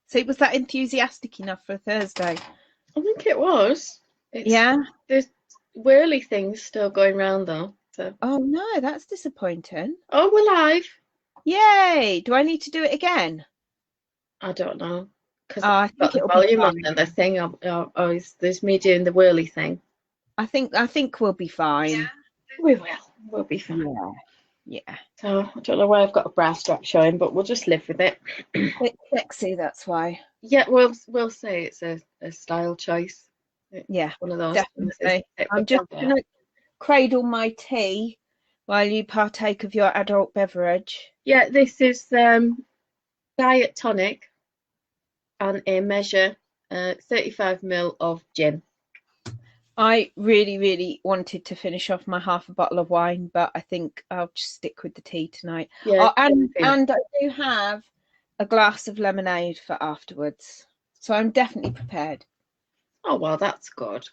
See, was that enthusiastic enough for a Thursday? I think it was. Yeah. There's whirly things still going round though. So. Oh no, that's disappointing. Oh, we're live. Yay! Do I need to do it again? I don't know. Because I I've got think the it'll be volume on fine. and the thing. There's me doing the whirly thing. I think we'll be fine. Yeah, we will. We'll be fine. Yeah. So I don't know why I've got a bra strap showing, but we'll just live with it. Bit sexy, that's why. Yeah, we'll say it's a style choice. Yeah, one of those. definitely. I'm just gonna cradle my tea while you partake of your adult beverage. Yeah, this is diet tonic and a measure 35ml of gin. I really wanted to finish off my half a bottle of wine, but I think I'll just stick with the tea tonight. Yeah, and I do have a glass of lemonade for afterwards, so I'm definitely prepared. Oh well, that's good.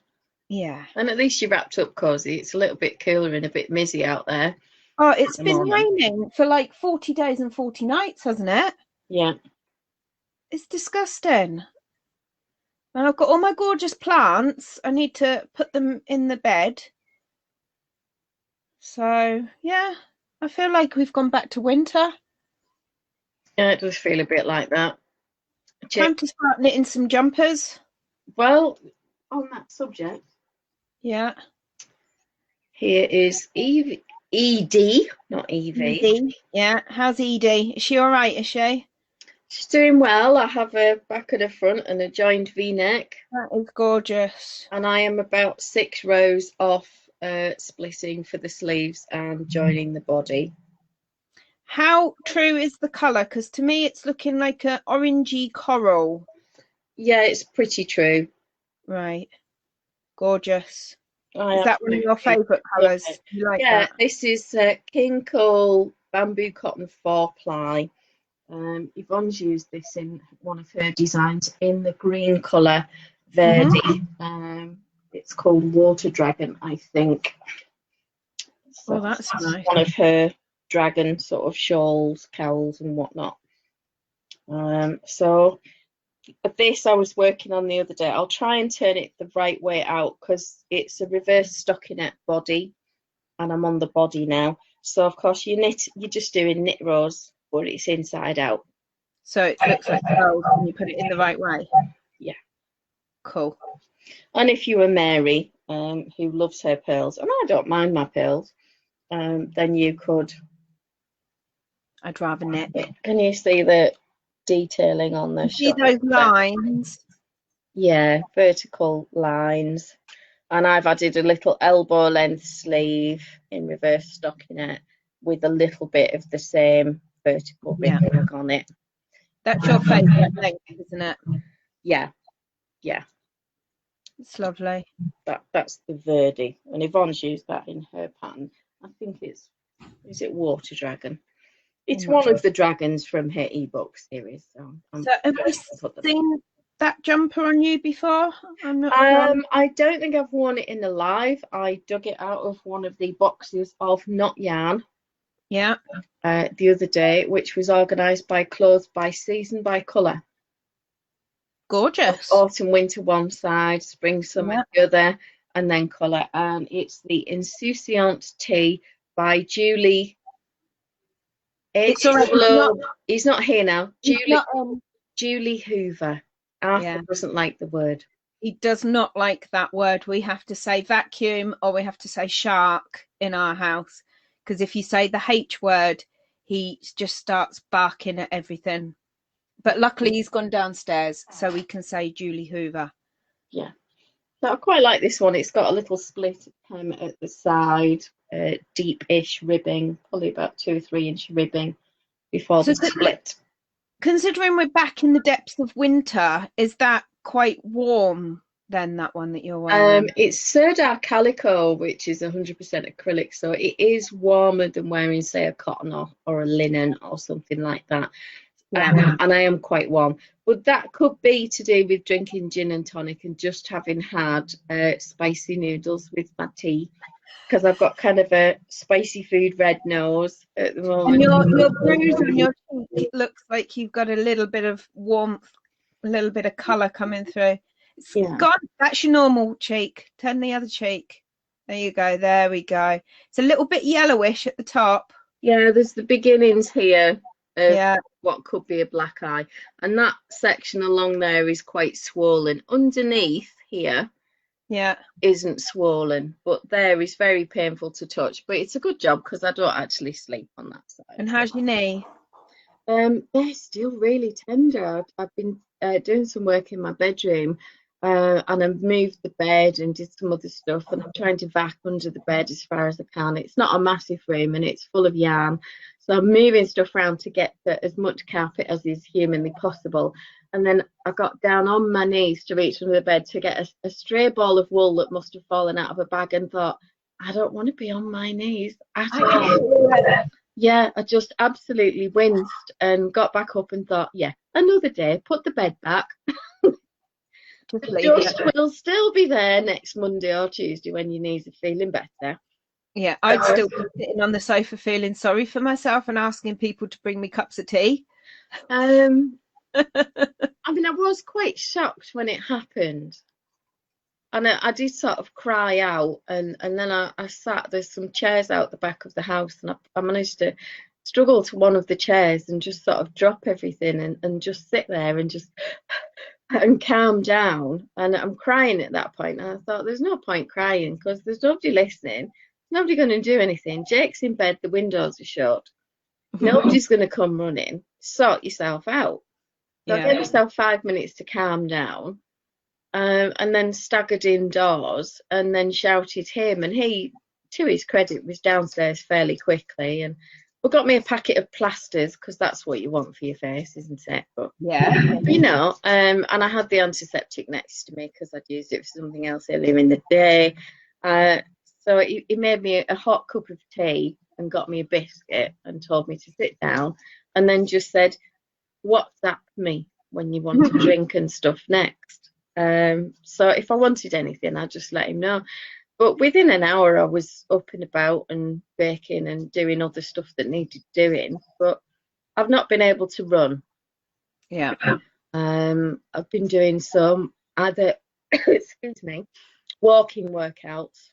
Yeah, and at least you wrapped up cozy. It's a little bit cooler and a bit mizzy out there. Oh, it's been raining for like 40 days and 40 nights, hasn't it? Yeah, it's disgusting. And I've got all my gorgeous plants. I need to put them in the bed. So, yeah, I feel like we've gone back to winter. Yeah, it does feel a bit like that. Time to start knitting some jumpers. Well, on that subject. Yeah. Here is Edie, not Evie. Edie. Yeah, how's Edie? Is she all right, is she? She's doing well. I have a back and a front and a joined V-neck. That is gorgeous. And I am about 6 rows off splitting for the sleeves and joining the body. How true is the colour? Because to me it's looking like an orangey coral. Yeah, it's pretty true. Right. Gorgeous. Is that one of your favourite colours? Yeah, you like that? This is King Cole Bamboo Cotton 4-ply. Yvonne's used this in one of her designs in the green colour, Verdi. It's called Water Dragon, I think. So that's nice. One of her dragon sort of shawls, cowls and whatnot. So this I was working on the other day. I'll try and turn it the right way out because it's a reverse stockinette body and I'm on the body now. So of course you're just doing knit rows, but it's inside out. So it looks like pearls when you put it in the right way. Yeah. Cool. And if you were Mary, who loves her pearls, and I don't mind my pearls, then you could. I'd rather knit. Can you see the detailing on the see those lines? Yeah, vertical lines. And I've added a little elbow length sleeve in reverse stockinette with a little bit of the same vertical ribbon on it. That's your favourite length, isn't it? Yeah. It's lovely. That's the Verdi. And Yvonne's used that in her pattern. I think is it Water Dragon? It's one of the dragons from her ebook series. So have we seen that jumper on you before? I'm not sure. I don't think I've worn it in the live. I dug it out of one of the boxes of Knot Yarn. Yeah. The other day, which was organised by Clothes by Season by Colour. Gorgeous. Autumn, winter one side, spring, summer the other, and then colour. And it's the Insouciant Tea by Julie. It's all right. He's not here now. Julie Hoover. Arthur doesn't like the word. He does not like that word. We have to say vacuum or we have to say shark in our house. Because if you say the H word, he just starts barking at everything. But luckily he's gone downstairs, so we can say Julie Hoover. Yeah. So I quite like this one. It's got a little split hem at the side, deep-ish ribbing, probably about 2 or 3 inch ribbing before the split. Considering we're back in the depths of winter, is that quite warm then, that one that you're wearing? It's Serdar Calico, which is 100% acrylic, so it is warmer than wearing, say, a cotton or a linen or something like that. And I am quite warm. But that could be to do with drinking gin and tonic and just having had spicy noodles with my tea. because I've got kind of a spicy food red nose at the And moment. your bruise on your cheek, it looks like you've got a little bit of warmth, a little bit of colour coming through. It's Yeah. gone. That's your normal cheek. Turn the other cheek. There you go. There we go. It's a little bit yellowish at the top. Yeah, there's the beginnings here of Yeah. what could be a black eye. And that section along there is quite swollen. Underneath here Yeah. isn't swollen, but there is very painful to touch. But it's a good job because I don't actually sleep on that side. And how's your knee? They're still really tender. I've been doing some work in my bedroom, and I've moved the bed and did some other stuff, and I'm trying to vac under the bed as far as I can. It's not a massive room and it's full of yarn, so I'm moving stuff around to get as much carpet as is humanly possible. And then I got down on my knees to reach under the bed to get a stray ball of wool that must have fallen out of a bag, and thought, I don't want to be on my knees at all. Yeah, I just absolutely winced and got back up and thought, yeah, another day, put the bed back. Just The leave dust it. will still be there next Monday or Tuesday when your knees are feeling better. Yeah, I'd still be sitting on the sofa feeling sorry for myself and asking people to bring me cups of tea. I mean, I was quite shocked when it happened. And I did sort of cry out, and then I sat, there's some chairs out the back of the house, and I managed to struggle to one of the chairs and just sort of drop everything and just sit there and just and calm down. And I'm crying at that point, and I thought, there's no point crying because there's nobody listening, nobody going to do anything. Jake's in bed, the windows are shut, nobody's going to come running. Sort yourself out. So I gave myself 5 minutes to calm down. And then staggered indoors and then shouted him, and he, to his credit, was downstairs fairly quickly and got me a packet of plasters because that's what you want for your face, isn't it? But you know, and I had the antiseptic next to me because I'd used it for something else earlier in the day. So he made me a hot cup of tea and got me a biscuit and told me to sit down, and then just said, WhatsApp me when you want to drink and stuff next. So if I wanted anything, I'd just let him know. But within an hour, I was up and about and baking and doing other stuff that needed doing. But I've not been able to run. Yeah. I've been doing some either, excuse me, walking workouts,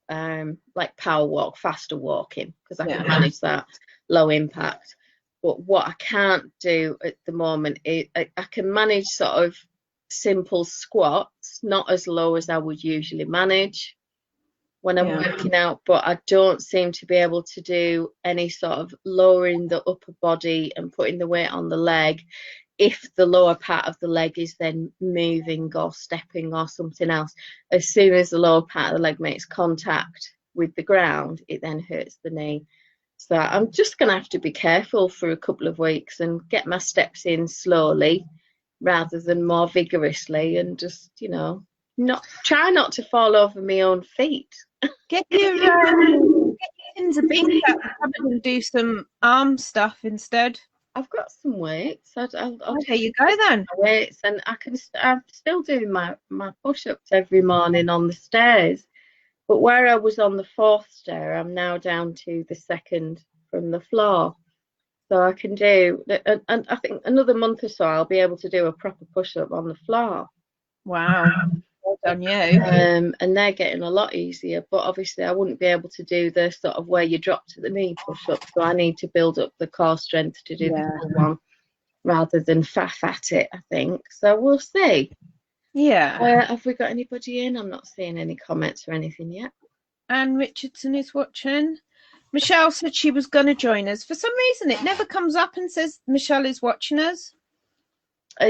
like power walk, faster walking, because I can manage that, low impact. But what I can't do at the moment is I can manage sort of simple squats, not as low as I would usually manage when I'm working out, but I don't seem to be able to do any sort of lowering the upper body and putting the weight on the leg if the lower part of the leg is then moving or stepping or something else. As soon as the lower part of the leg makes contact with the ground, it then hurts the knee. So I'm just going to have to be careful for a couple of weeks and get my steps in slowly rather than more vigorously, and just, you know, try not to fall over my own feet. Get your tins of beans out the cupboard and do some arm stuff instead. I've got some weights. I'll there you go then. Weights, and I'm still doing my push-ups every morning on the stairs. But where I was on the 4th stair, I'm now down to the 2nd from the floor. So I can do, and I think another month or so, I'll be able to do a proper push-up on the floor. Wow. Well done, you. And they're getting a lot easier. But obviously, I wouldn't be able to do the sort of where you drop to the knee push-up. So I need to build up the core strength to do the full one rather than faff at it, I think. So we'll see. Yeah. Have we got anybody in? I'm not seeing any comments or anything yet. Anne Richardson is watching. Michelle said she was going to join us. For some reason, it never comes up and says Michelle is watching us.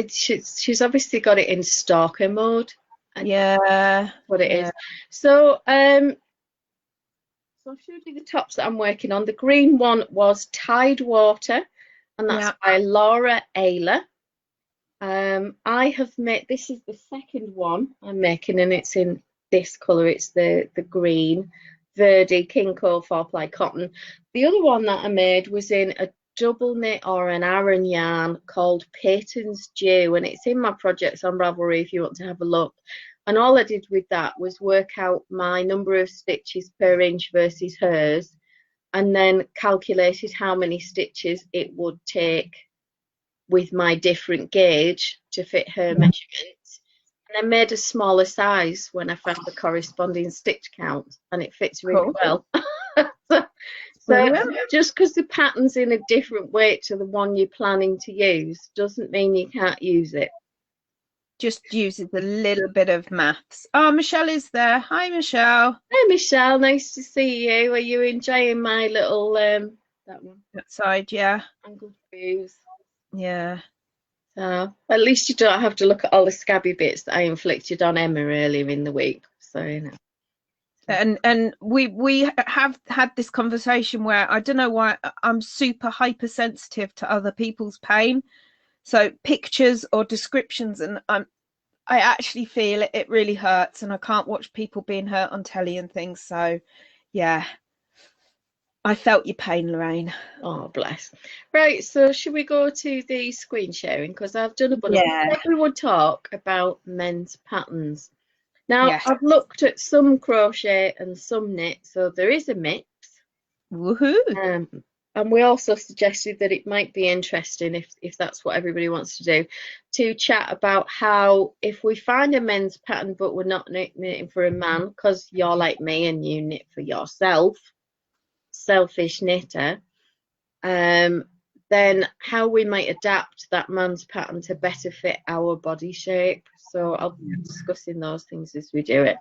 She's obviously got it in stalker mode. Yeah. What it is. So, I'll show you the tops that I'm working on. The green one was Tidewater, and that's by Laura Ayler. I have made, this is the second one I'm making, and it's in this colour. It's the green Verdi King Cole 4-ply cotton. The other one that I made was in a double knit or an Aran yarn called Peyton's Dew, and it's in my projects on Ravelry if you want to have a look. And all I did with that was work out my number of stitches per inch versus hers, and then calculated how many stitches it would take with my different gauge to fit her measurements, and I made a smaller size when I found the corresponding stitch count, and it fits really well. So just because the pattern's in a different weight to the one you're planning to use doesn't mean you can't use it. Just uses a little bit of maths. Oh, Michelle is there. Hi, Michelle. Hey, Michelle, nice to see you. Are you enjoying my little that one? That side, yeah. Angled views. Yeah. So at least you don't have to look at all the scabby bits that I inflicted on Emma earlier in the week. So you know. And we have had this conversation where I don't know why I'm super hypersensitive to other people's pain. So pictures or descriptions, and I actually feel it really hurts, and I can't watch people being hurt on telly and things. So yeah, I felt your pain, Lorraine. Oh, bless. Right, so should we go to the screen sharing? Because I've done a bunch. Yeah. We would talk about men's patterns. Now, Yes. I've looked at some crochet and some knit, so there is a mix. Woohoo! And we also suggested that it might be interesting, if that's what everybody wants to do, to chat about how if we find a men's pattern but we're not knitting for a man, because you're like me and you knit for yourself, selfish knitter, then how we might adapt that man's pattern to better fit our body shape. So I'll be discussing those things as we do it.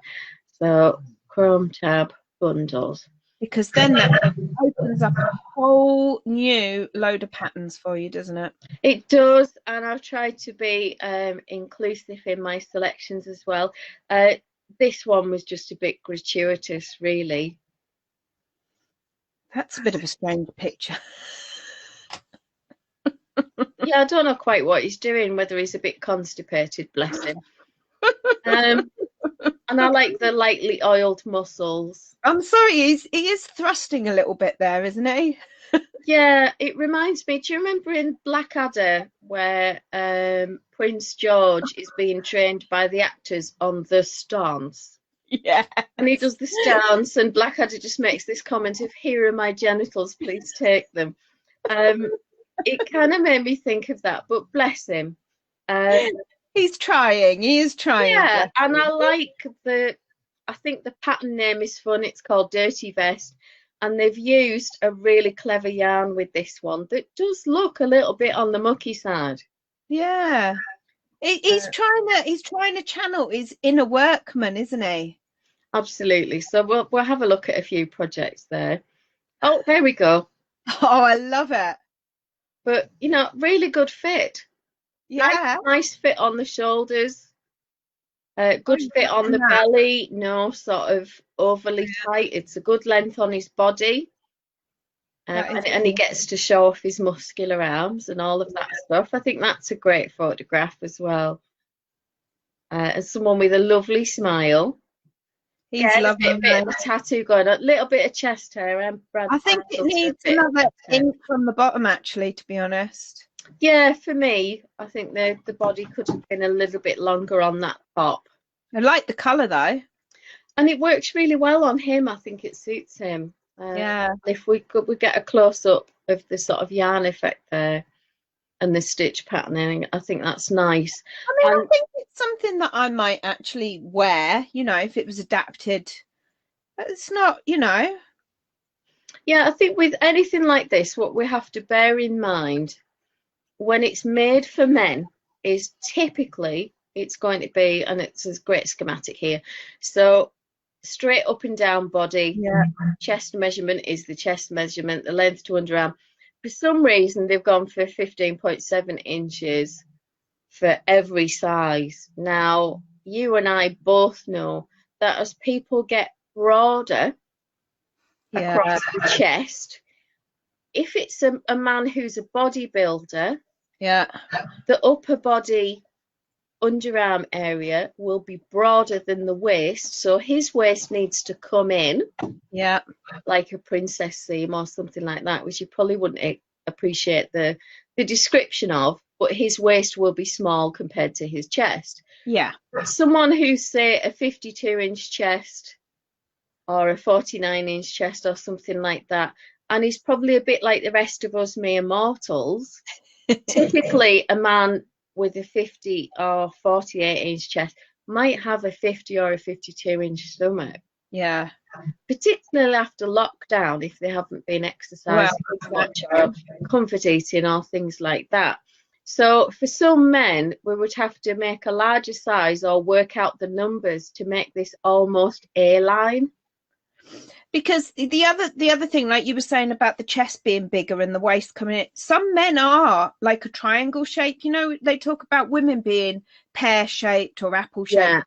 So Chrome tab bundles. Because then that opens up a whole new load of patterns for you, doesn't it? It does, and I've tried to be inclusive in my selections as well. This one was just a bit gratuitous, really. That's a bit of a strange picture. Yeah, I don't know quite what he's doing, whether he's a bit constipated, bless him. And I like the lightly oiled muscles. I'm sorry, he is thrusting a little bit there, isn't he? Yeah, it reminds me, do you remember in Blackadder where Prince George is being trained by the actors on the stance? Yeah. And he does the stance, and Blackadder just makes this comment of, "Here are my genitals, please take them." It kind of made me think of that, but bless him. He's trying. He is trying. Yeah, and I like I think the pattern name is fun. It's called Dirty Vest, and they've used a really clever yarn with this one that does look a little bit on the mucky side. Yeah. He's trying to channel his inner workman, isn't he? Absolutely. So we'll have a look at a few projects there. Oh, there we go. Oh, I love it. But you know, really good fit. Yeah. Nice fit on the shoulders. Good fit on the belly. No sort of overly tight. It's a good length on his body. And he gets to show off his muscular arms and all of that stuff. I think that's a great photograph as well. And someone with a lovely smile. He's lovely. A bit of a tattoo going on, a little bit of chest hair. I think it needs another ink from the bottom, actually, to be honest. Yeah, for me, I think the body could have been a little bit longer on that top. I like the colour though. And it works really well on him. I think it suits him. Yeah. If we get a close up of the sort of yarn effect there and the stitch patterning, I think that's nice. I mean, I think it's something that I might actually wear, you know, if it was adapted. It's not, you know. Yeah, I think with anything like this, what we have to bear in mind when it's made for men is typically it's going to be, and it's a great schematic here, so straight up and down body. Yeah. Chest measurement is the chest measurement, the length to underarm. For some reason, they've gone for 15.7 inches for every size. Now, you and I both know that as people get broader across the chest, if it's a man who's a bodybuilder, the upper body underarm area will be broader than the waist, so his waist needs to come in like a princess seam or something like that, which you probably wouldn't appreciate the description of, but his waist will be small compared to his chest. Yeah. Someone who's, say, a 52-inch chest or a 49-inch chest or something like that, and he's probably a bit like the rest of us mere mortals. Typically, a man with a 50 or 48-inch chest might have a 50 or a 52-inch stomach. Yeah. Particularly after lockdown, if they haven't been exercising much or comfort eating or things like that. So for some men, we would have to make a larger size or work out the numbers to make this almost A-line. Because the other thing, like you were saying about the chest being bigger and the waist coming in, some men are like a triangle shape. You know, they talk about women being pear-shaped or apple-shaped. Yeah.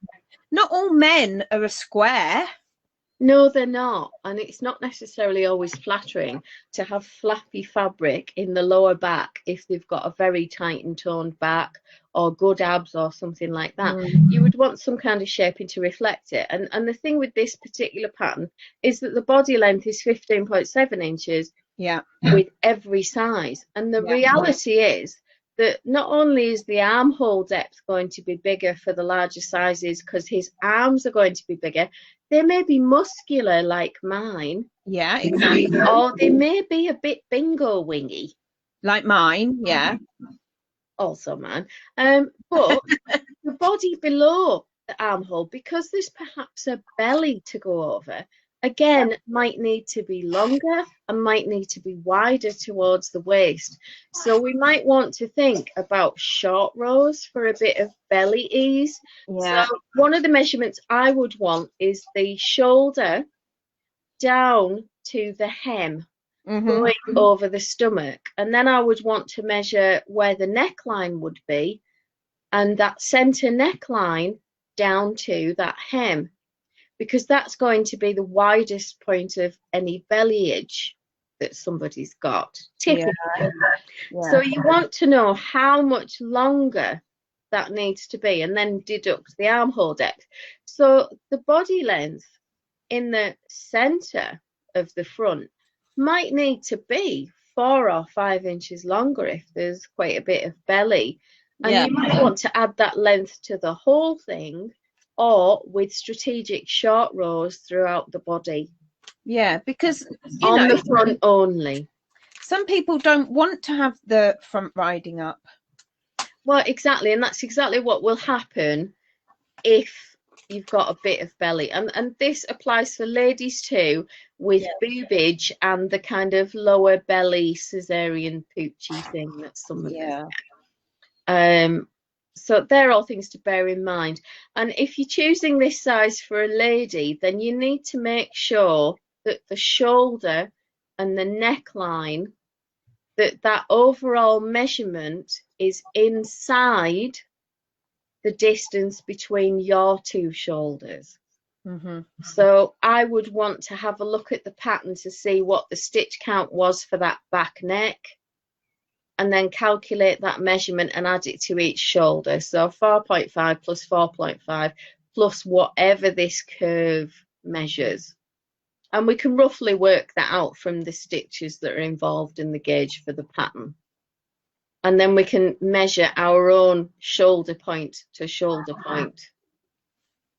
Not all men are a square. No, they're not. And it's not necessarily always flattering to have flappy fabric in the lower back if they've got a very tight and toned back or good abs or something like that. You would want some kind of shaping to reflect it. And the thing with this particular pattern is that the body length is 15.7 inches with every size. And the reality is that not only is the armhole depth going to be bigger for the larger sizes because his arms are going to be bigger, they may be muscular like mine. Yeah, exactly. Or they may be a bit bingo wingy. Like mine, yeah. Also mine. But the body below the armhole, because there's perhaps a belly to go over, again, might need to be longer and might need to be wider towards the waist. So we might want to think about short rows for a bit of belly ease. Yeah. So one of the measurements I would want is the shoulder down to the hem, going over the stomach. And then I would want to measure where the neckline would be and that center neckline down to that hem, because that's going to be the widest point of any bellyage that somebody's got, typically. Yeah. So you want to know how much longer that needs to be and then deduct the armhole depth. So the body length in the center of the front might need to be 4 or 5 inches longer if there's quite a bit of belly. And you might want to add that length to the whole thing, or with strategic short rows throughout the body. Yeah, because on the front only. Some people don't want to have the front riding up. Well, exactly, and that's exactly what will happen if you've got a bit of belly. And this applies for ladies too, with boobage and the kind of lower belly cesarean poochy thing that some of us get. So they're all things to bear in mind. And if you're choosing this size for a lady, then you need to make sure that the shoulder and the neckline, that overall measurement is inside the distance between your two shoulders. So I would want to have a look at the pattern to see what the stitch count was for that back neck, and then calculate that measurement and add it to each shoulder. So 4.5 plus 4.5 plus whatever this curve measures. And we can roughly work that out from the stitches that are involved in the gauge for the pattern. And then we can measure our own shoulder point to shoulder point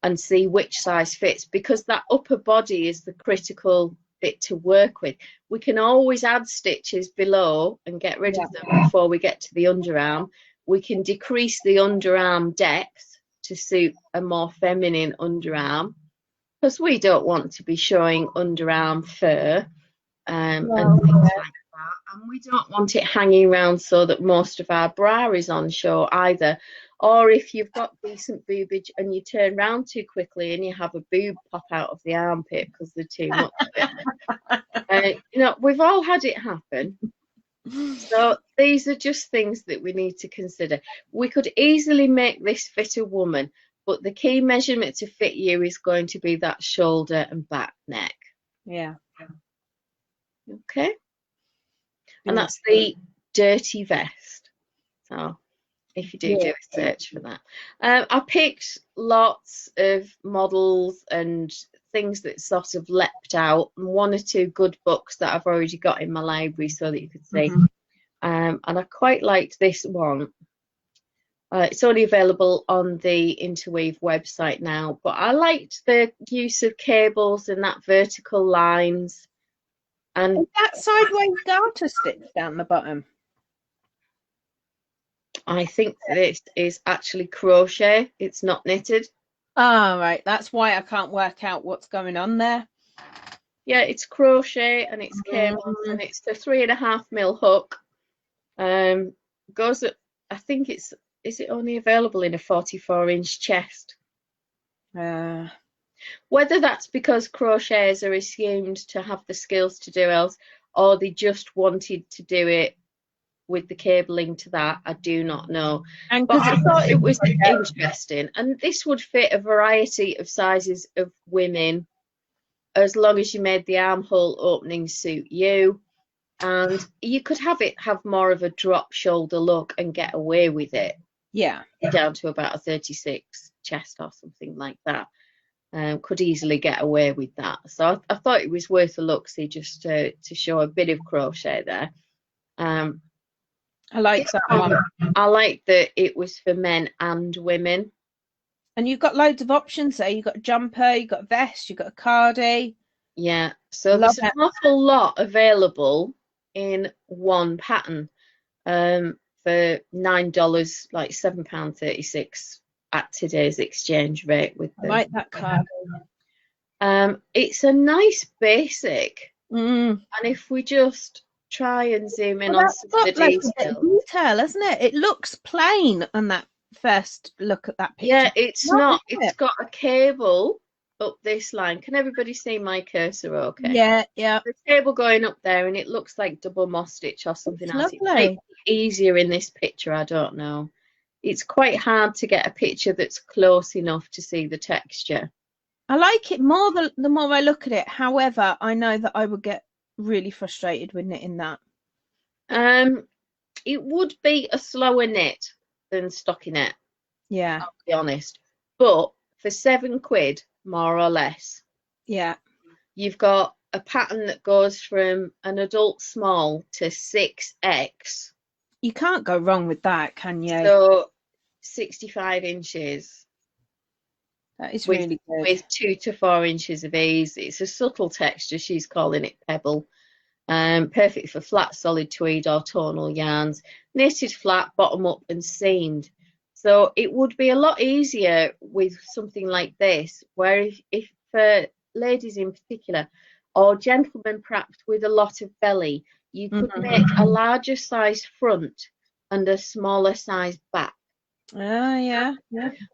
and see which size fits, because that upper body is the critical bit to work with. We can always add stitches below and get rid of them before we get to the underarm. We can decrease the underarm depth to suit a more feminine underarm, because we don't want to be showing underarm fur and things like that. And we don't want it hanging around so that most of our bra is on show either. Or if you've got decent boobage and you turn round too quickly and you have a boob pop out of the armpit because they're too much. We've all had it happen. So these are just things that we need to consider. We could easily make this fit a woman, but the key measurement to fit you is going to be that shoulder and back neck. Yeah. Okay. And that's the dirty vest. So if you do a search for that. I picked lots of models and things that sort of leapt out, and 1 or 2 good books that I've already got in my library so that you could see. And I quite liked this one. It's only available on the Interweave website now, but I liked the use of cables and that vertical lines. And is that sideways garter stitch down the bottom? I think this is actually crochet. It's not knitted. Ah, right. That's why I can't work out what's going on there. Yeah, it's crochet and it's cables and it's the 3.5mm hook. Goes at, I think is it only available in a 44-inch chest? Whether that's because crocheters are assumed to have the skills to do else, or they just wanted to do it with the cabling to that, I do not know. And but I thought it was interesting, and this would fit a variety of sizes of women, as long as you made the armhole opening suit you, and you could have more of a drop shoulder look and get away with it. Yeah, down to about a 36 chest or something like that. Could easily get away with that. So I thought it was worth a look, see, just to show a bit of crochet there. I like that one. I like that it was for men and women. And you've got loads of options there. You've got a jumper, you've got a vest, you've got a cardie. Yeah, so there's an awful lot available in one pattern for $9, like £7.36 at today's exchange rate. With I like that card. It's a nice basic, and if we just try and zoom in on some of the detail, isn't it? It looks plain on that first look at that picture. Yeah, it's not. It's got a cable up this line. Can everybody see my cursor okay? Yeah, yeah. The cable going up there, and it looks like double moss stitch or something else. Lovely. It's easier in this picture, I don't know. It's quite hard to get a picture that's close enough to see the texture. I like it more the more I look at it. However, I know that I would get really frustrated with knitting that. It would be a slower knit than stockinette. Yeah. I'll be honest. But for £7, more or less. Yeah. You've got a pattern that goes from an adult small to 6X. You can't go wrong with that, can you? So 65 inches. That is really good. With 2 to 4 inches of ease. It's a subtle texture. She's calling it pebble. Perfect for flat solid tweed or tonal yarns. Knitted flat, bottom up and seamed. So it would be a lot easier with something like this, where if for ladies in particular, or gentlemen perhaps with a lot of belly, you could make a larger size front and a smaller size back. Yeah.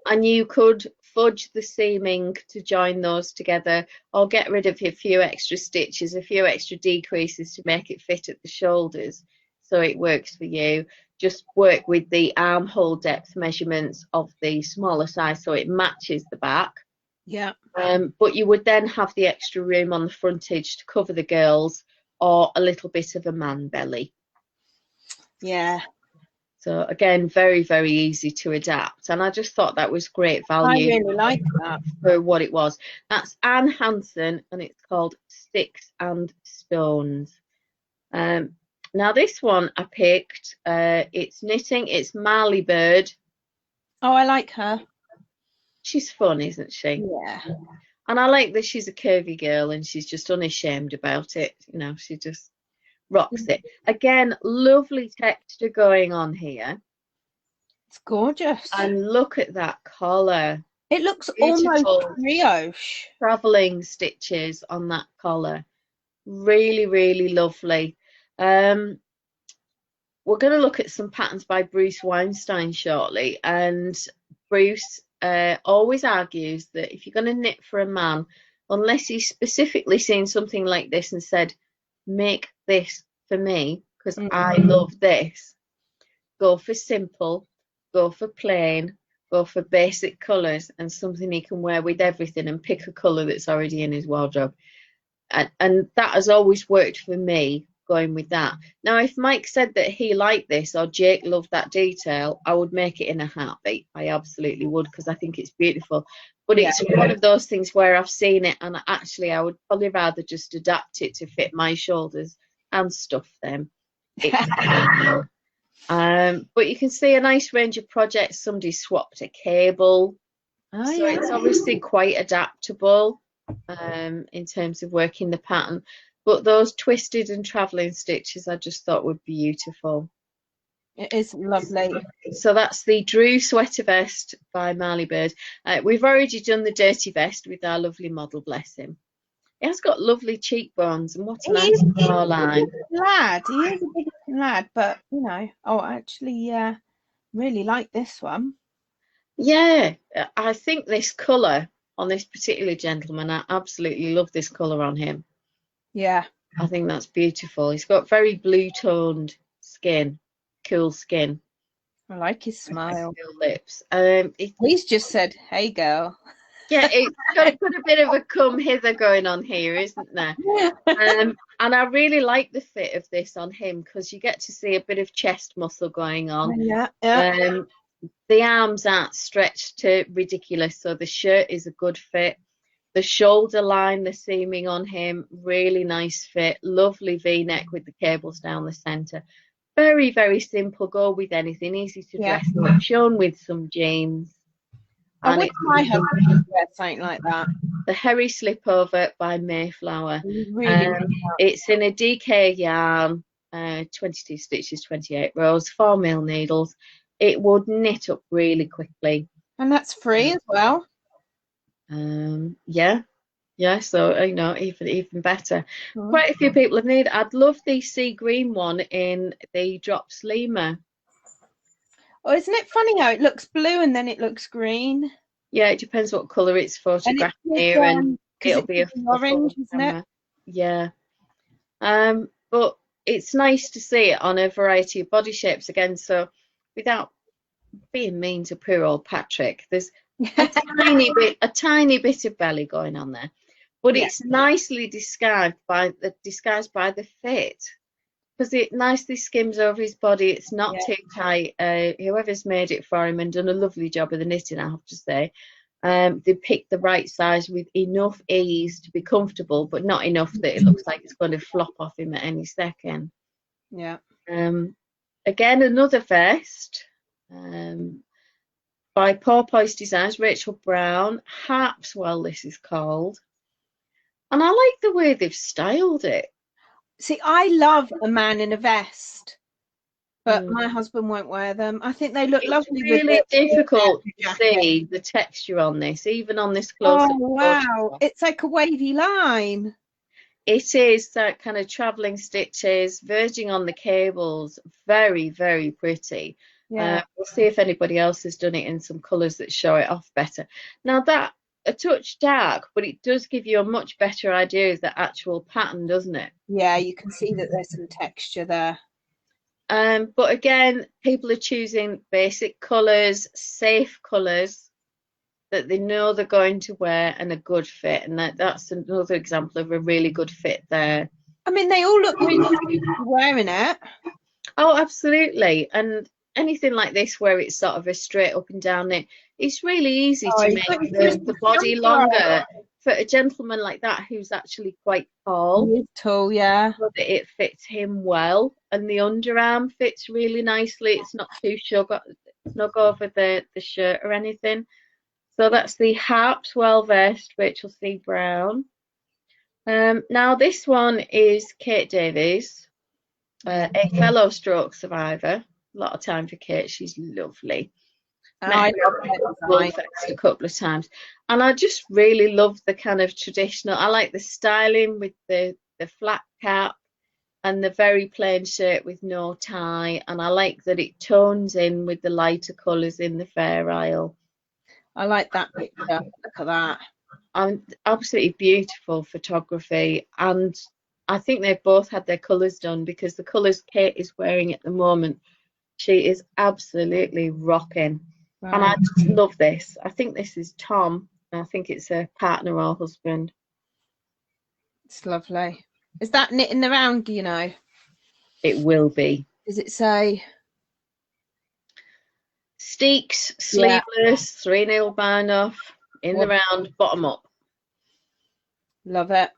And you could fudge the seaming to join those together, or get rid of a few extra stitches, a few extra decreases to make it fit at the shoulders so it works for you. Just work with the armhole depth measurements of the smaller size so it matches the back. Yeah. But you would then have the extra room on the frontage to cover the girls or a little bit of a man belly. Yeah. So again, very, very easy to adapt. And I just thought that was great value. I really like that. For what it was. That's Anne Hansen, and it's called Sticks and Stones. Now this one I picked, it's knitting, it's Marley Bird. Oh, I like her. She's fun, isn't she? Yeah. And I like that she's a curvy girl and she's just unashamed about it. You know, she just rocks it. Again, lovely texture going on here. It's gorgeous. And look at that collar. It looks Beautiful. almost brioche. Travelling stitches on that collar. Really, really lovely. We're going to look at some patterns by Bruce Weinstein shortly, and Bruce always argues that if you're going to knit for a man, unless he's specifically seen something like this and said, make this for me because I love this, go for simple, go for plain, go for basic colours and something he can wear with everything, and pick a colour that's already in his wardrobe. And that has always worked for me, going with that. Now, if Mike said that he liked this or Jake loved that detail, I would make it in a heartbeat. I absolutely would, because I think it's beautiful. But it's one of those things where I've seen it and actually I would probably rather just adapt it to fit my shoulders and stuff them. But you can see a nice range of projects. Somebody swapped a cable, Oh, so yeah. it's obviously quite adaptable in terms of working the pattern. But those twisted and travelling stitches I just thought were beautiful. It is lovely. So that's the Drew sweater vest by Marley Bird. We've already done the dirty vest with our lovely model, bless him. He has got lovely cheekbones, and what a He nice is a jawline. big lad. He is a big lad, but you know, oh, I actually really like this one. Yeah, I think this colour on this particular gentleman, I absolutely love this colour on him. Yeah, I think that's beautiful. He's got very blue toned skin, cool skin, I like his smile. cool lips. He's just said, "Hey, girl." Yeah, it's got a bit of a come hither going on here, isn't there? And I really like the fit of this on him because you get to see a bit of chest muscle going on. Yeah, yeah. The arms aren't stretched to ridiculous, so the shirt is a good fit. The shoulder line, the seaming on him, really nice fit. Lovely V-neck with the cables down the centre. Very, very simple. Go with anything. Easy to Yeah. dress up. Shown with some jeans. I And wish my husband would wear something like that. the Hairy Slipover by Mayflower. Really, It's in a DK yarn, 22 stitches, 28 rows, 4mm needles. It would knit up really quickly. and that's free as well. Yeah, so you know, even better. Mm. Quite a few people have needed. I'd love the sea green one in the drop sleemer. Oh, isn't it funny how it looks blue and then it looks green? Yeah, it depends what colour it's And photographed it's here, and because it'll be it's a full orange, isn't it? camera. Yeah. But it's nice to see it on a variety of body shapes again. So without being mean to poor old Patrick, there's a tiny bit of belly going on there, but Yeah. it's nicely disguised by the fit because it nicely skims over his body. It's not too tight. Whoever's made it for him and done a lovely job of the knitting, I have to say. They picked the right size with enough ease to be comfortable, but not enough that it looks like it's going to flop off him at any second. Yeah. Again, another vest by Porpoise Designs, Rachel Brown. Harpswell, this is called. And I like the way they've styled it. See, I love a man in a vest, but my husband won't wear them. I think they look lovely. It's really difficult to see the texture on this, even on this close-up. Oh, wow. It's like a wavy line. It is that kind of travelling stitches, verging on the cables. Very, very pretty. Yeah. We'll see if anybody else has done it in some colours that show it off better. Now that a touch dark, but it does give you a much better idea of the actual pattern, doesn't it? Yeah, you can see that there's some texture there. But again, people are choosing basic colours, safe colours that they know they're going to wear and a good fit, and that's another example of a really good fit there. I mean, they all look really cute wearing it. Oh, absolutely. And anything like this where it's sort of a straight up and down knit, it's really easy to make the body longer for a gentleman like that who's actually quite tall. He is tall, yeah. So that it fits him well, and the underarm fits really nicely. It's not too snug over the shirt or anything. So that's the Harpswell vest, Rachel C. Brown. Now this one is Kate Davies, a fellow stroke survivor. A lot of time for Kate. She's lovely. I love a couple of times, and I just really love the kind of traditional. I like the styling with the flat cap and the very plain shirt with no tie, and I like that it tones in with the lighter colours in the Fair Isle. I like that picture. Look at that. Absolutely beautiful photography, and I think they've both had their colours done because the colours Kate is wearing at the moment, she is absolutely rocking. Right. And I just love this. I think this is Tom. I think it's a partner or husband. It's lovely. Is that knitting around, do you know? It will be. Does it say? Steeks, sleeveless, 3-nail bind off, in the round, bottom up. Love it.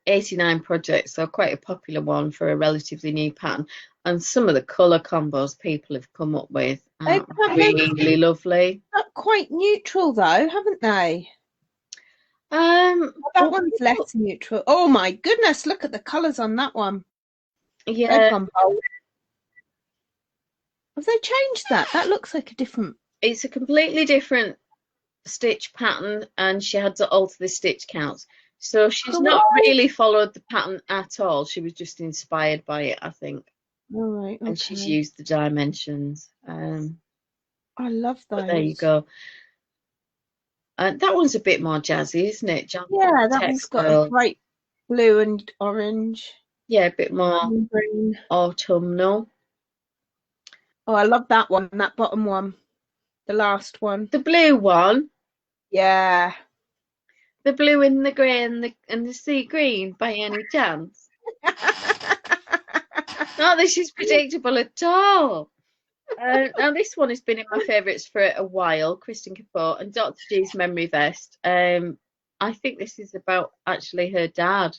89 projects, so quite a popular one for a relatively new pattern. And some of the colour combos people have come up with are really lovely. Quite neutral though, haven't they? That well, one's less neutral. Oh my goodness, look at the colours on that one. Yeah. They've gone bold. Have they changed that? That looks like a different... It's a completely different stitch pattern, and she had to alter the stitch counts. So she's not really followed the pattern at all. She was just inspired by it, I think. All right, okay. And she's used the dimensions. I love those. There you go. That one's a bit more jazzy, isn't it? Yeah, that one's got a bright blue and orange. Yeah, a bit more green. Autumnal. Oh, I love that one, that bottom one. The last one. The blue one? Yeah. The blue and the grey and the sea green, by any chance? Not that she's predictable at all. Now this one has been in my favourites for a while, Kristen Capote and Dr. G's Memory Vest. I think this is about actually her dad.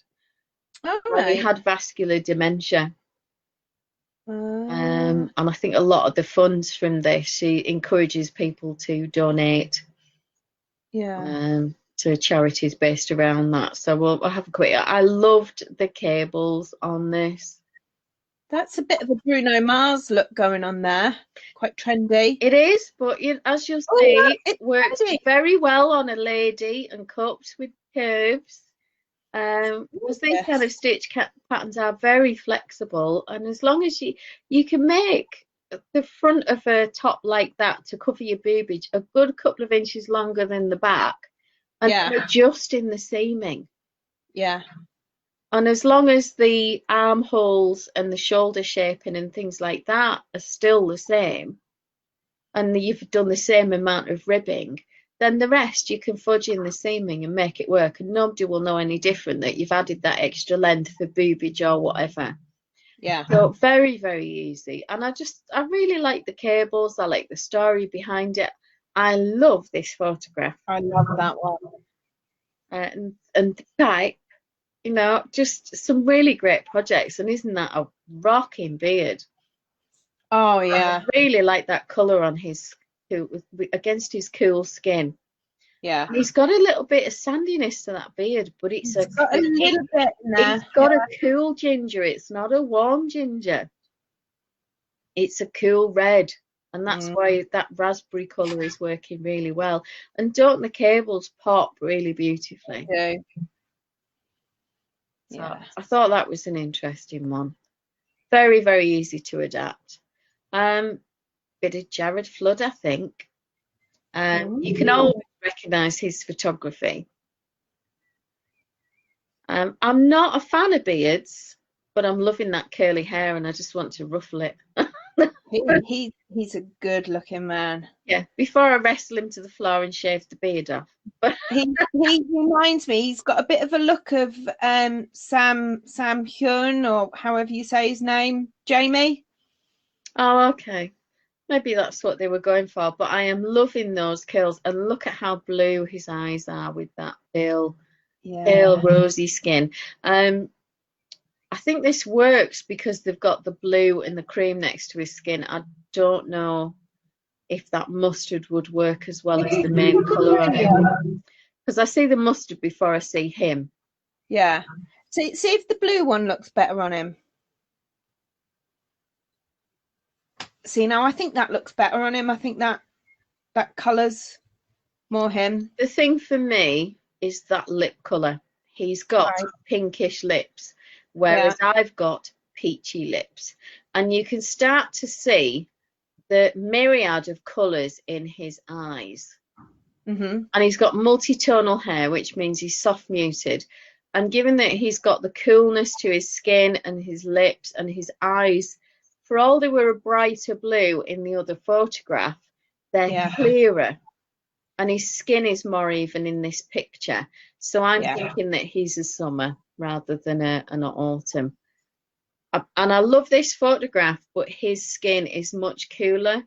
Oh, right. He had vascular dementia. And I think a lot of the funds from this, she encourages people to donate to charities based around that. So we'll have a quick... I loved the cables on this. That's a bit of a Bruno Mars look going on there. Quite trendy. It is, but as you'll see, it works very well on a lady and cups with curves. Because these kind of stitch patterns are very flexible, and as long as you can make the front of a top like that to cover your boobage a good couple of inches longer than the back, and adjust in the seaming. Yeah. And as long as the armholes and the shoulder shaping and things like that are still the same, and you've done the same amount of ribbing, then the rest you can fudge in the seaming and make it work, and nobody will know any different that you've added that extra length for boobage or whatever. Yeah. So very, very easy. And I really like the cables. I like the story behind it. I love this photograph. I love that one. And the type. You know, just some really great projects, and isn't that a rocking beard? Oh yeah, I really like that colour on his against his cool skin. Yeah, and he's got a little bit of sandiness to that beard, but it's got a little bit in there. It's got a cool ginger. It's not a warm ginger. It's a cool red, and that's why that raspberry colour is working really well. And don't the cables pop really beautifully? Yeah. So I thought that was an interesting one. Very, very easy to adapt. Bit of Jared Flood, I think. You can always recognise his photography. I'm not a fan of beards, but I'm loving that curly hair, and I just want to ruffle it. He's a good looking man. Yeah, before I wrestle him to the floor and shave the beard off. But he reminds me, he's got a bit of a look of Sam Hyun, or however you say his name, Jamie. Oh, okay. Maybe that's what they were going for, but I am loving those curls, and look at how blue his eyes are with that pale rosy skin. I think this works because they've got the blue and the cream next to his skin. I don't know if that mustard would work as well as the main colour on him, because I see the mustard before I see him. Yeah. See if the blue one looks better on him. See, now I think that looks better on him. I think that colour's more him. The thing for me is that lip colour. He's got pinkish lips, whereas I've got peachy lips. And you can start to see the myriad of colours in his eyes. And he's got multitonal hair, which means he's soft muted. And given that he's got the coolness to his skin and his lips and his eyes, for all they were a brighter blue in the other photograph, they're clearer. And his skin is more even in this picture. So I'm thinking that he's a summer rather than an autumn. And I love this photograph, but his skin is much cooler.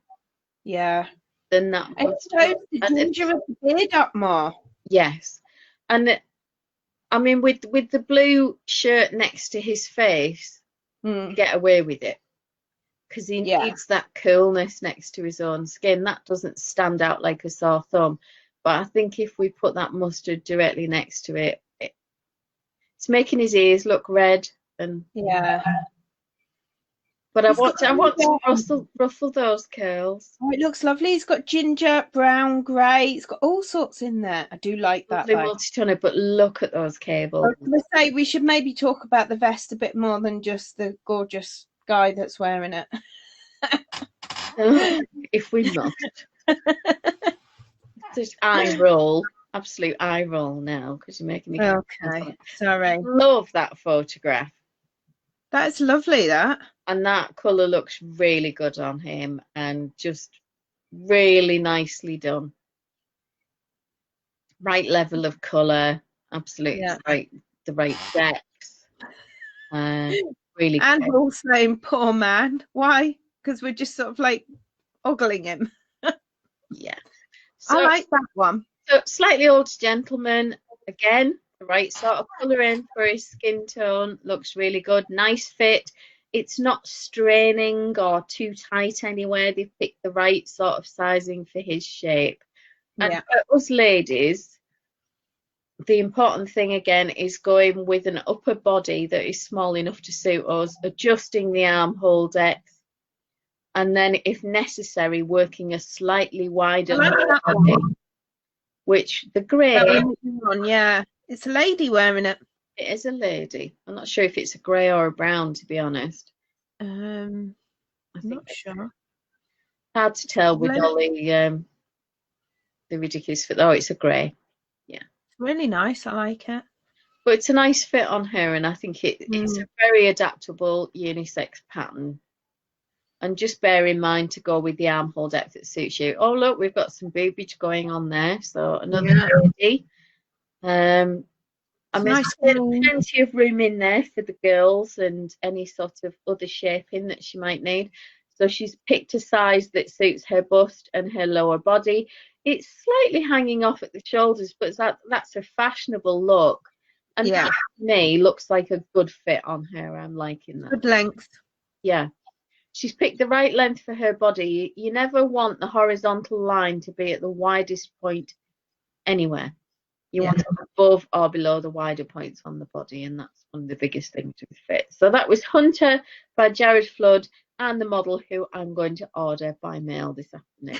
Yeah. Than that one. It shows the ginger of the beard up more. Yes. And I mean, with the blue shirt next to his face, you get away with it because he needs that coolness next to his own skin. That doesn't stand out like a sore thumb. But I think if we put that mustard directly next to it, it's making his ears look red. And but I want to ruffle those curls. Oh, it looks lovely. It's got ginger, brown, grey. It's got all sorts in there. I do like that. Lovely multi-toner, but look at those cables. I was going to say we should maybe talk about the vest a bit more than just the gorgeous guy that's wearing it. If we must. Just eye roll. Absolute eye roll now because you're making me. Okay, sorry. Love that photograph. That's lovely, that. And that colour looks really good on him and just really nicely done. Right level of colour, absolutely the right depth. Really and good. we're all saying poor man. Why? Because we're just sort of like ogling him. Yeah. So, I like that one. So slightly older gentleman, again, the right sort of colouring for his skin tone. Looks really good. Nice fit. It's not straining or too tight anywhere. They've picked the right sort of sizing for his shape. And for us ladies, the important thing again is going with an upper body that is small enough to suit us, adjusting the armhole depth, and then if necessary, working a slightly wider body, which the grey one, it's a lady wearing it. It is a lady. I'm not sure if it's a grey or a brown, to be honest. I'm not sure. Hard to tell with all the ridiculous fit. Oh, it's a grey. Yeah. It's really nice. I like it. But it's a nice fit on her, and I think it's a very adaptable unisex pattern. And just bear in mind to go with the armhole depth that suits you. Oh, look, we've got some boobage going on there. So another lady. I mean, nice. There's plenty of room in there for the girls and any sort of other shaping that she might need. So she's picked a size that suits her bust and her lower body. It's slightly hanging off at the shoulders, but that's a fashionable look. And that, to me, looks like a good fit on her. I'm liking that. Good length. Yeah. She's picked the right length for her body. You never want the horizontal line to be at the widest point anywhere. You want it above or below the wider points on the body, and that's one of the biggest things to fit. So that was Hunter by Jared Flood and the model who I'm going to order by mail this afternoon.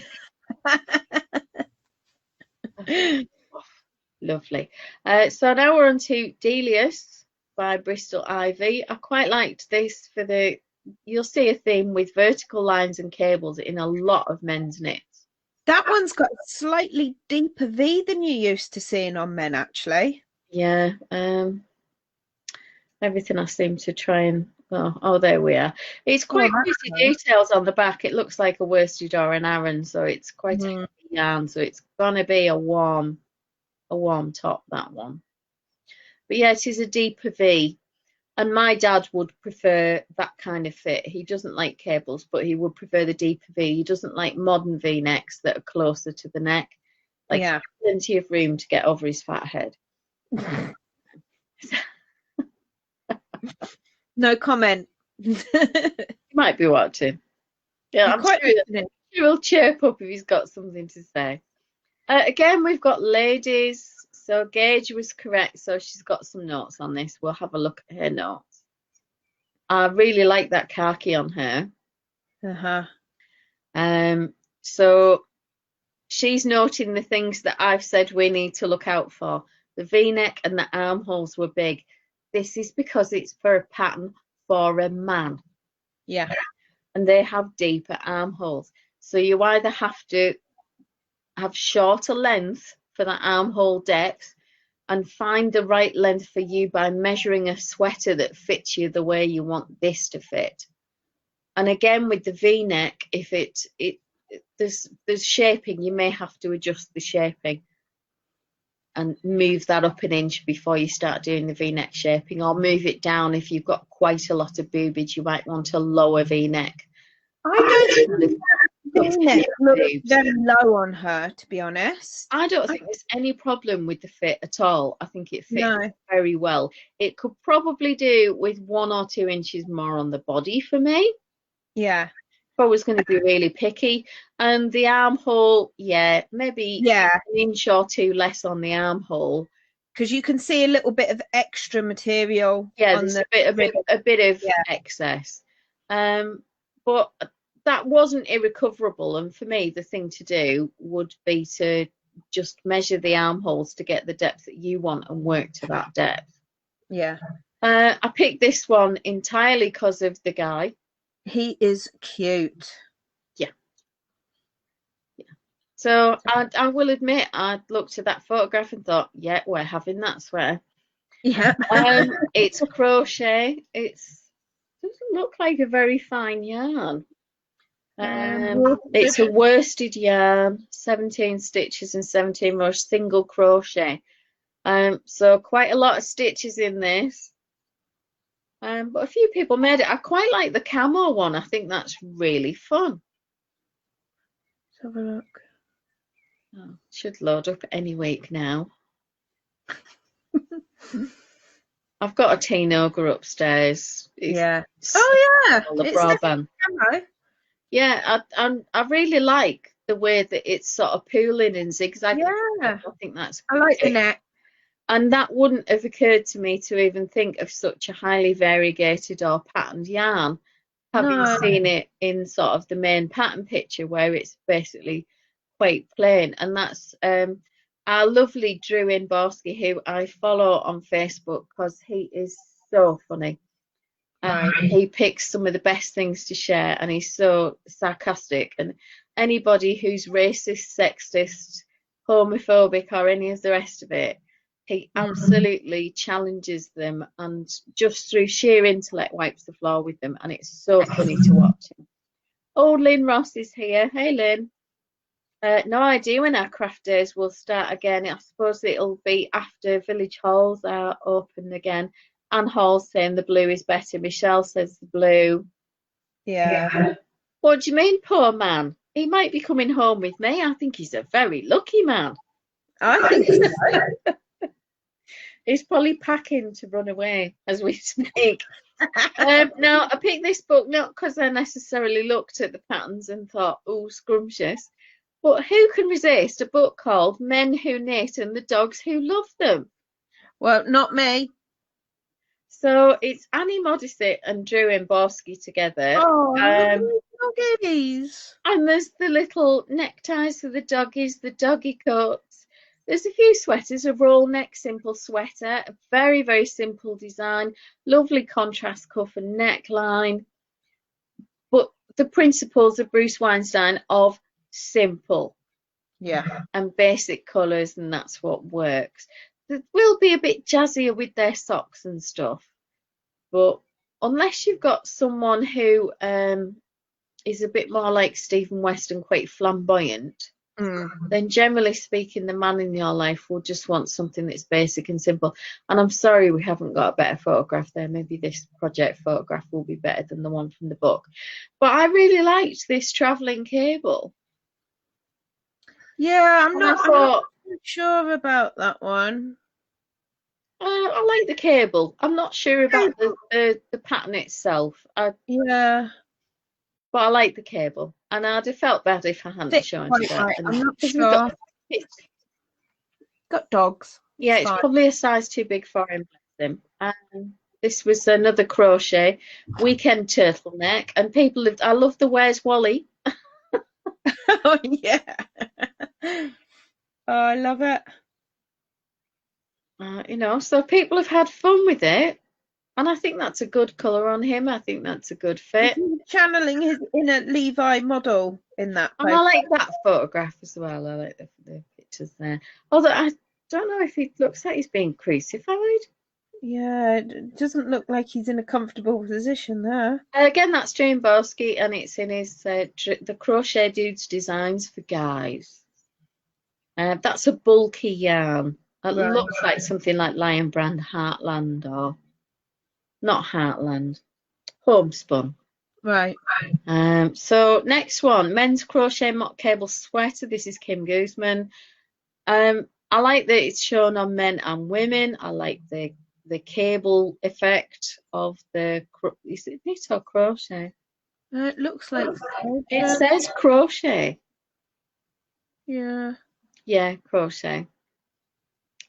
Lovely. So now we're on to Delius by Bristol Ivy. I quite liked this for the, you'll see a theme with vertical lines and cables in a lot of men's knits. That one's got a slightly deeper V than you're used to seeing on men, actually. Yeah. Everything I seem to try and... Oh, there we are. It's quite pretty details on the back. It looks like a worsted or an Aran, so it's quite a heavy yarn. So it's going to be a warm top, that one. But yeah, it is a deeper V. And my dad would prefer that kind of fit. He doesn't like cables, but he would prefer the deeper V. He doesn't like modern V-necks that are closer to the neck. Like plenty of room to get over his fat head. No comment. He might be watching. Yeah, I'm sure he'll chirp up if he's got something to say. Again, we've got ladies. So Gage was correct. So she's got some notes on this. We'll have a look at her notes. I really like that khaki on her. So she's noting the things that I've said we need to look out for. The V-neck and the armholes were big. This is because it's for a pattern for a man. Yeah. And they have deeper armholes. So you either have to have shorter length for the armhole depth and find the right length for you by measuring a sweater that fits you the way you want this to fit. And again, with the V-neck, if there's shaping, you may have to adjust the shaping and move that up an inch before you start doing the V-neck shaping, or move it down if you've got quite a lot of boobage. You might want a lower V-neck. I don't think V-neck looks very low on her, to be honest. I don't think there's any problem with the fit at all. I think it fits very well. It could probably do with 1 or 2 inches more on the body for me. Yeah. If I was going to be really picky. And the armhole, yeah, maybe an inch or 2 less on the armhole. Because you can see a little bit of extra material. Yeah, there's a bit of excess. But that wasn't irrecoverable. And for me, the thing to do would be to just measure the armholes to get the depth that you want and work to that depth. Yeah. I picked this one entirely because of the guy. He is cute. Yeah. So I will admit, I looked at that photograph and thought, yeah, we're having that sweater. Yeah. It's crochet. It doesn't look like a very fine yarn. It's a worsted yarn, 17 stitches and 17 rows, single crochet. So quite a lot of stitches in this. But a few people made it. I quite like the camo one. I think that's really fun. Let's have a look. Oh, should load up any week now. I've got a teen ogre upstairs. Oh yeah. The broadband. Yeah, I really like the way that it's sort of pooling and zigzagging. Yeah. I think that's I like the neck. And that wouldn't have occurred to me to even think of such a highly variegated or patterned yarn, having seen it in sort of the main pattern picture where it's basically quite plain. And that's our lovely Drew Borski, who I follow on Facebook because he is so funny. He picks some of the best things to share, and he's so sarcastic. And anybody who's racist, sexist, homophobic, or any of the rest of it, he absolutely challenges them, and just through sheer intellect wipes the floor with them, and it's so funny to watch him. Oh, Lynn Ross is here. Hey, Lynn. No idea when our craft days will start again. I suppose it'll be after village halls are open again. Anne Hall's saying the blue is better. Michelle says the blue. Yeah. What do you mean, poor man? He might be coming home with me. I think he's a very lucky man. I think so. He's probably packing to run away as we speak. Now, I picked this book not because I necessarily looked at the patterns and thought, oh, scrumptious, but who can resist a book called Men Who Knit and the Dogs Who Love Them? Well, not me. So it's Annie Modesty and Drew Borski together. Oh, doggies. And there's the little neckties for the doggies, the doggy coats. There's a few sweaters, a roll neck simple sweater, a very, very simple design, lovely contrast cuff and neckline. But the principles of Bruce Weinstein of simple. Yeah. And basic colours, and that's what works. They will be a bit jazzier with their socks and stuff. But unless you've got someone who is a bit more like Stephen West and quite flamboyant, then generally speaking, the man in your life will just want something that's basic and simple. And I'm sorry we haven't got a better photograph there. Maybe this project photograph will be better than the one from the book. But I really liked this travelling cable. Yeah, I'm not sure about that one. I like the cable. I'm not sure about the pattern itself. Yeah. But I like the cable. And I'd have felt bad if I hadn't shown you that. I'm not sure. Got dogs. Yeah, it's probably a size too big for him. This was another crochet weekend turtleneck. And people lived. I love the Where's Wally. Oh, yeah. Oh, I love it. You know, so people have had fun with it. And I think that's a good colour on him. I think that's a good fit. He's channeling his inner Levi model in that. And I like that photograph as well. I like the pictures there. Although I don't know if he looks like he's being crucified. Yeah, it doesn't look like he's in a comfortable position there. Again, that's Drew Borski, and it's in his the Crochet Dudes Designs for Guys. That's a bulky yarn. It looks like something like Lion Brand Heartland, or not Heartland, Homespun. Right. So next one, men's crochet mock cable sweater. This is Kim Guzman. I like that it's shown on men and women. I like the cable effect of the, is it knit or crochet? It looks like It silver. says crochet. Yeah. Yeah, crochet.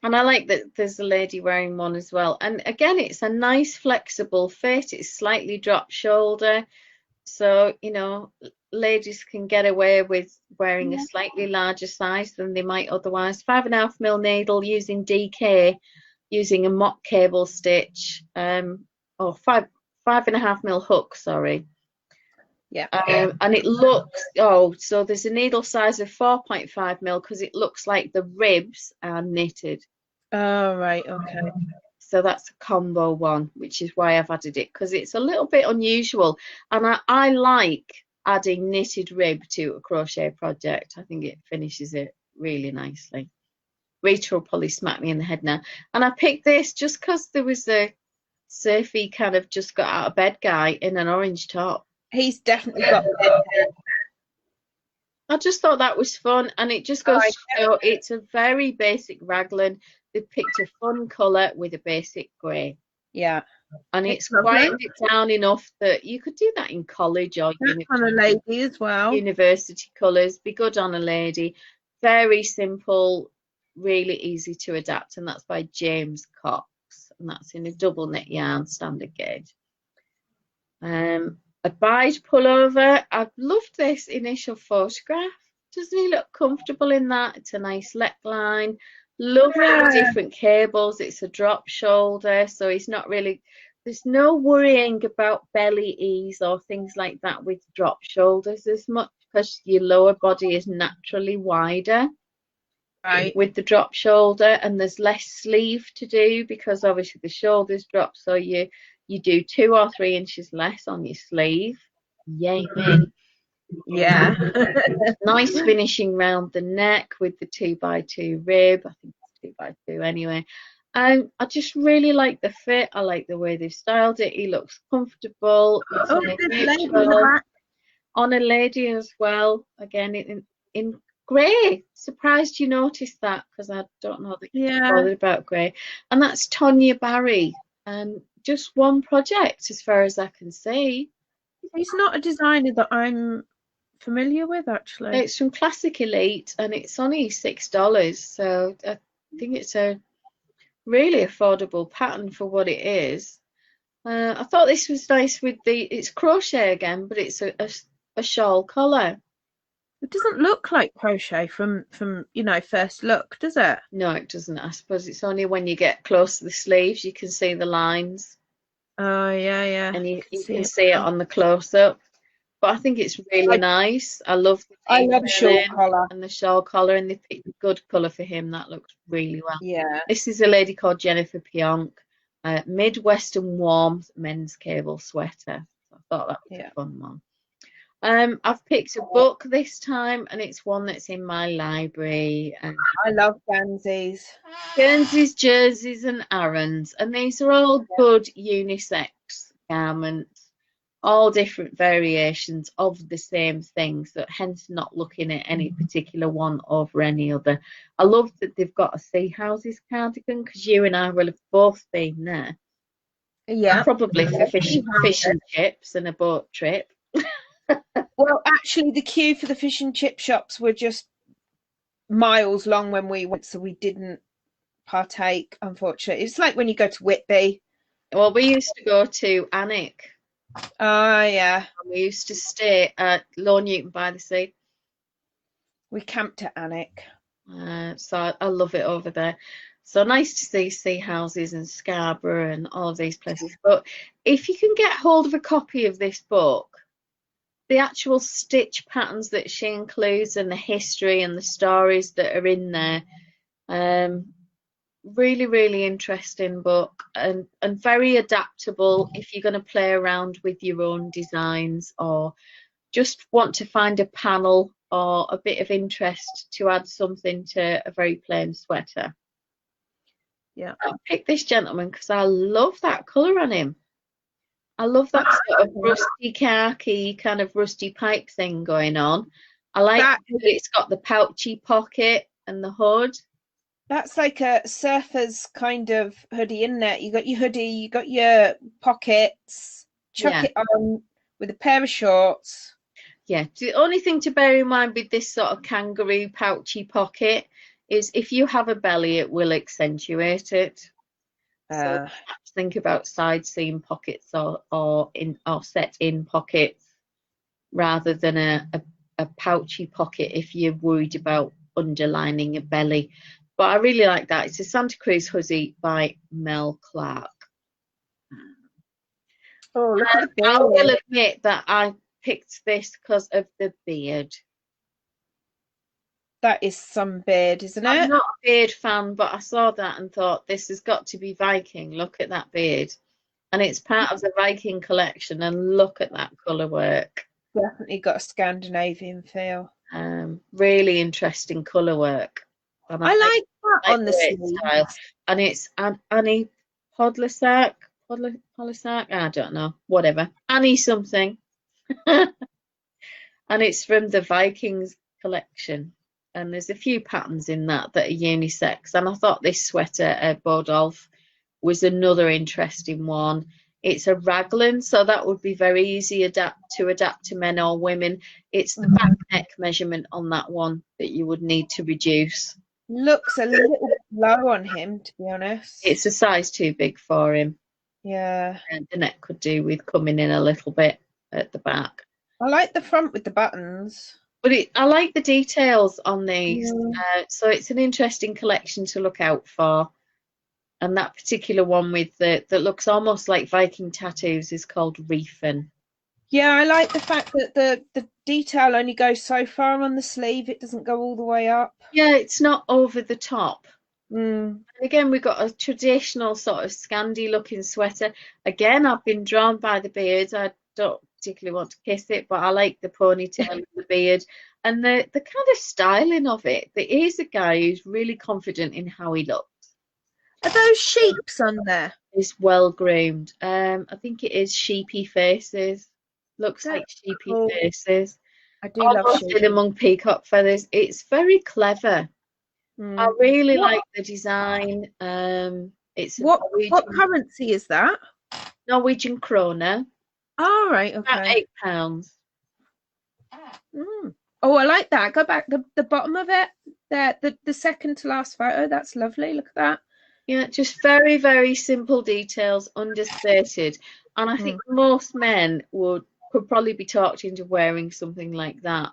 And I like that there's a lady wearing one as well. And again, it's a nice flexible fit. It's slightly drop shoulder. So, you know, ladies can get away with wearing a slightly larger size than they might otherwise. 5.5mm needle using DK, using a mock cable stitch, or 5.5mm hook, sorry. Yeah. And it looks, oh, so there's a needle size of 4.5mm because it looks like the ribs are knitted. Oh, right. Okay. So that's a combo one, which is why I've added it, because it's a little bit unusual. And I like adding knitted rib to a crochet project. I think it finishes it really nicely. Rachel will probably smack me in the head now. And I picked this just because there was a surfy kind of just got out of bed guy in an orange top. He's definitely got it. I just thought that was fun, and it just goes to show it's a very basic raglan. They picked a fun colour with a basic grey. Yeah. And it's quieted it down enough that you could do that in college or on a lady as well. University colours. Be good on a lady. Very simple, really easy to adapt, and that's by James Cox, and that's in a double knit yarn, standard gauge. A bide pullover. I've loved this initial photograph. Doesn't he look comfortable in that? It's a nice neckline. Love the different cables. It's a drop shoulder, so he's not really, there's no worrying about belly ease or things like that with drop shoulders as much, because your lower body is naturally wider with the drop shoulder, and there's less sleeve to do because obviously the shoulders drop, so you do 2 or 3 inches less on your sleeve. Yay me. Yeah. Nice finishing round the neck with the 2x2 rib. I think it's 2x2 anyway. And I just really like the fit. I like the way they've styled it. He looks comfortable. It's on a lady as well. Again, in grey. Surprised you noticed that, because I don't know that you're bothered about grey. And that's Tonya Barry. And just one project as far as I can see. He's not a designer that I'm familiar with, actually. It's from Classic Elite, and it's only $6, so I think it's a really affordable pattern for what it is. I thought this was nice with it's crochet again, but it's a shawl collar. It doesn't look like crochet from first look, does it? No, it doesn't. I suppose it's only when you get close to the sleeves you can see the lines. Oh, yeah. And you can see it on the close-up. But I think it's really nice. I love the shawl collar. And the shawl collar, and they picked a good colour for him. That looks really well. Yeah. This is a lady called Jennifer Pionk. Midwestern warmth men's cable sweater. I thought that was a fun one. I've picked a book this time, and it's one that's in my library. And I love Guernseys. Guernseys, jerseys, and Arons, and these are all good unisex garments, all different variations of the same thing, so hence not looking at any particular one over any other. I love that they've got a Sea Houses cardigan, because you and I will have both been there. Yeah. Probably for fish and chips and a boat trip. Well, actually, the queue for the fish and chip shops were just miles long when we went, so we didn't partake, unfortunately. It's like when you go to Whitby. Well, we used to go to Alnwick. Oh, yeah. We used to stay at Low Newton by the Sea. We camped at Alnwick. So I love it over there. So nice to see Sea Houses and Scarborough and all of these places. But if you can get hold of a copy of this book, the actual stitch patterns that she includes and the history and the stories that are in there, really, really interesting book, and very adaptable if you're going to play around with your own designs or just want to find a panel or a bit of interest to add something to a very plain sweater. Yeah, I picked this gentleman because I love that colour on him. I love that sort of rusty khaki, kind of rusty pipe thing going on. I like That that it's got the pouchy pocket and the hood. that's like a surfer's kind of hoodie, isn't it? You got your hoodie, you got your pockets, chuck Yeah, it on with a pair of shorts. yeah. The only thing to bear in mind with this sort of kangaroo pouchy pocket is if you have a belly, it will accentuate it. So Uh, perhaps think about side seam pockets or set in pockets rather than a pouchy pocket if you're worried about underlining a belly. But I really like that. It's a Santa Cruz hoodie by Mel Clark. oh, look at the I will beard. admit that I picked this because of the beard. That is some beard, isn't I'm it? not a beard fan, but I saw that and thought this has got to be Viking. Look at that beard. And it's part of the Viking collection, and look at that colour work. Definitely got a Scandinavian feel. Really interesting colour work. And I I like that like on the the way it's styled. sleeves. And it's Annie Podlesak, I don't know, whatever. Annie something. And it's from the Vikings collection. And there's a few patterns in that are unisex. And I thought this sweater at Bodolph was another interesting one. It's a raglan, so that would be very easy to adapt to men or women. It's the back neck measurement on that one that you would need to reduce. Looks a little low on him, to be honest. It's a size too big for him, Yeah. and the neck could do with coming in a little bit at the back. I like the front with the buttons. But I like the details on these, Mm. so it's an interesting collection to look out for. And that particular one with that looks almost like Viking tattoos is called Reefin. Yeah, I like the fact that the detail only goes so far on the sleeve. It doesn't go all the way up. Yeah, it's not over the top. Mm. And again, we've got a traditional sort of Scandi looking sweater. Again, I've been drawn by the beard. I don't particularly want to kiss it, but I like the ponytail and the beard and the kind of styling of it. He's a guy who's really confident in how he looks. Are those sheeps on there? Is well groomed. I think it is sheepy faces. Looks That's like sheepy cool. faces. I do love Almost sheep. in among peacock feathers. It's very clever. I Mm. really What like the design. It's a what currency is that? Norwegian krona, All right, about okay. £8. Mm. Oh, I like that. Go back the bottom of it. There, the second to last photo. That's lovely. Look at that. Yeah, just very, very simple details, understated. And I think Mm. most men could probably be talked into wearing something like that.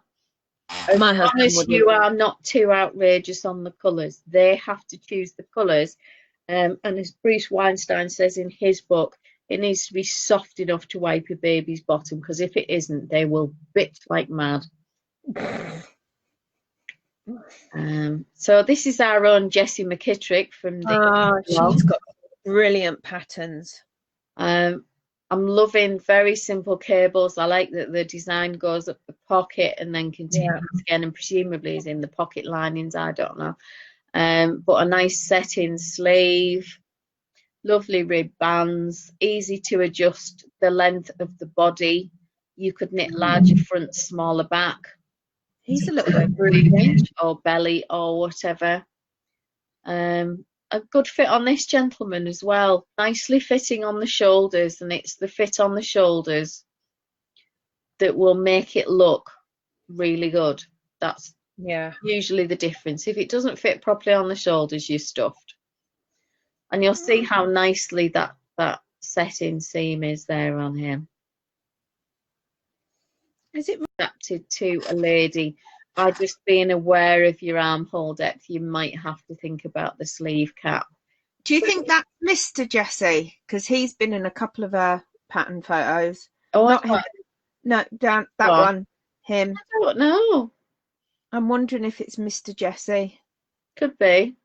As My long husband as wouldn't. you are not too outrageous on the colours, they have to choose the colours. And as Bruce Weinstein says in his book, it needs to be soft enough to wipe a baby's bottom, because if it isn't, they will bitch like mad. So this is our own Jessie McKittrick from the Oh, blog. she's got brilliant patterns. I'm loving very simple cables. I like that the design goes up the pocket and then continues again, and presumably is in the pocket linings. I don't know. But a nice set-in sleeve, lovely rib bands, easy to adjust the length of the body. You could knit larger front, smaller back, He's a little bit broody. or belly or whatever. A good fit on this gentleman as well, nicely fitting on the shoulders, and it's the fit on the shoulders that will make it look really good. That's usually the difference. If it doesn't fit properly on the shoulders, you're stuffed. And you'll see how nicely that set-in seam is there on him. Is it Adapted to a lady. By just being aware of your armhole depth, you might have to think about the sleeve cap. Do you think that's Mr. Jesse? Because he's been in a couple of her pattern photos. Oh, Not him. No, down that one. Him. I don't know. I'm wondering if it's Mr. Jesse. Could be.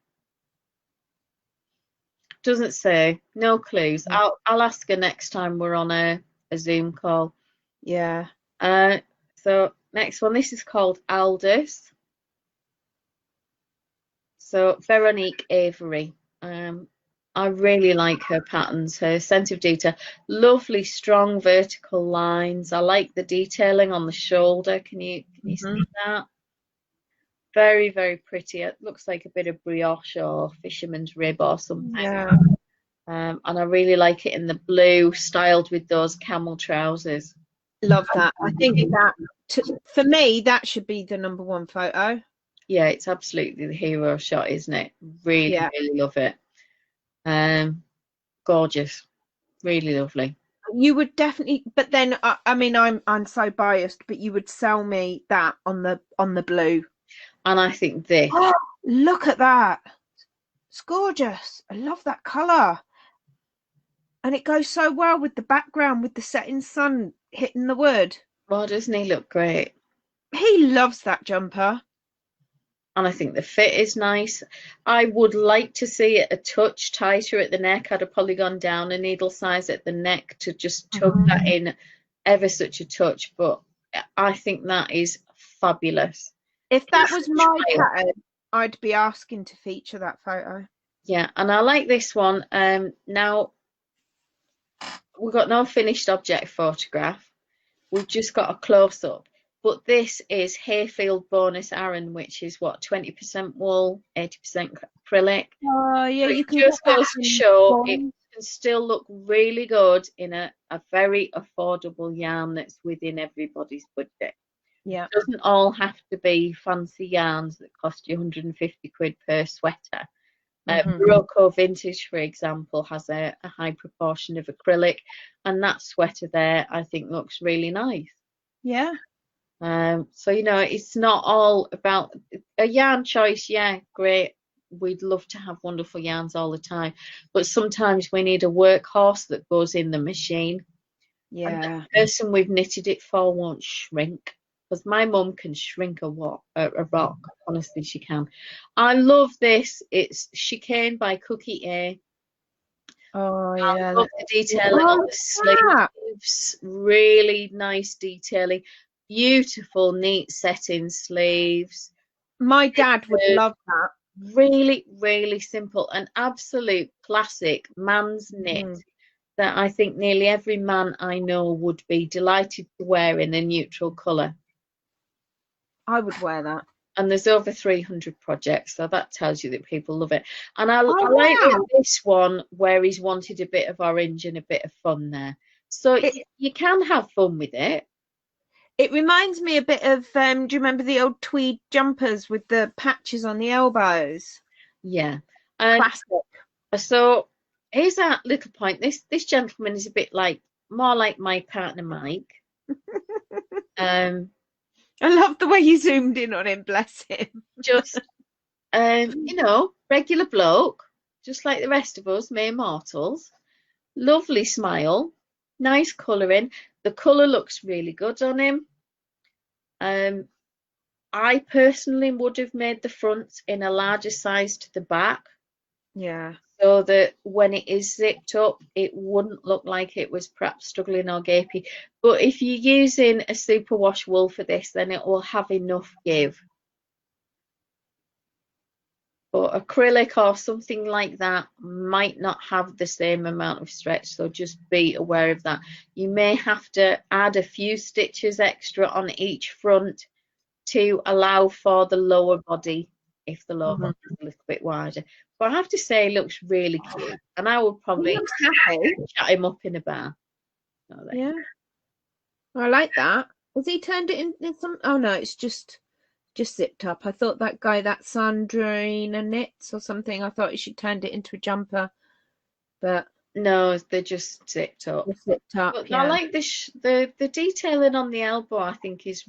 Doesn't say. No clues. I'll ask her next time we're on a Zoom call. Yeah. So next one. This is called Aldous. So Veronique Avery. I really like her patterns, her sense of detail. Lovely, strong vertical lines. I like the detailing on the shoulder. Can you see that? Very, very pretty. It looks like a bit of brioche or fisherman's rib or something. Yeah. And I really like it in the blue, styled with those camel trousers. Love that. I think that, for me, that should be the #1 photo. Yeah, it's absolutely the hero shot, isn't it? Really, Yeah. really love it. Gorgeous. Really lovely. You would definitely, but then I mean, I'm so biased, but you would sell me that on the blue. And I think this. Oh, look at that. It's gorgeous. I love that colour. And it goes so well with the background, with the setting sun hitting the wood. Well, doesn't he look great? He loves that jumper. And I think the fit is nice. I would like to see it a touch tighter at the neck. I'd have probably gone down a needle size at the neck to just tuck that in ever such a touch. But I think that is fabulous. If that was my pattern, I'd be asking to feature that photo. Yeah, and I like this one. Now, we've got no finished object photograph. We've just got a close-up. But this is Hayfield Bonus Aran, which is what, 20% wool, 80% acrylic. Oh, yeah, So you it can just get goes to show it can still look really good in a very affordable yarn that's within everybody's budget. Yeah. It doesn't all have to be fancy yarns that cost you 150 quid per sweater. Morocco Vintage, for example, has a high proportion of acrylic, and that sweater there, I think, looks really nice. Yeah. So, you know, it's not all about a yarn choice. Yeah, great. We'd love to have wonderful yarns all the time, but sometimes we need a workhorse that goes in the machine. Yeah. And the person we've knitted it for won't shrink. Because my mum can shrink a rock. Honestly, she can. I love this. It's Chicane by Cookie A. Oh, yeah. I love the detailing on the sleeves. Really nice detailing. Beautiful, neat setting sleeves. My dad would love that. Really, really simple. An absolute classic man's knit that I think nearly every man I know would be delighted to wear in a neutral colour. I would wear that. And there's over 300 projects, so that tells you that people love it. And I like this one where he's wanted a bit of orange and a bit of fun there. So you can have fun with it. It reminds me a bit of, do you remember the old tweed jumpers with the patches on the elbows? Yeah. Classic. So here's that little point. This gentleman is a bit more like my partner Mike. I love the way you zoomed in on him, bless him. Just, you know, regular bloke, just like the rest of us, mere mortals. Lovely smile, nice colouring. The colour looks really good on him. I personally would have made the front in a larger size to the back. Yeah. So that when it is zipped up, it wouldn't look like it was perhaps struggling or gapey. But if you're using a superwash wool for this, then it will have enough give. But acrylic or something like that might not have the same amount of stretch, so just be aware of that. You may have to add a few stitches extra on each front to allow for the lower body if the lower body is a little bit wider. But I have to say, it looks really cute, and I would probably chat him up in a bar. Yeah, I like that. Has he turned it into some? Oh no, it's just zipped up. I thought that guy, that Sandrina Knits or something, I thought she turned it into a jumper, but no, they're just zipped up. But yeah. I like the detailing on the elbow. I think is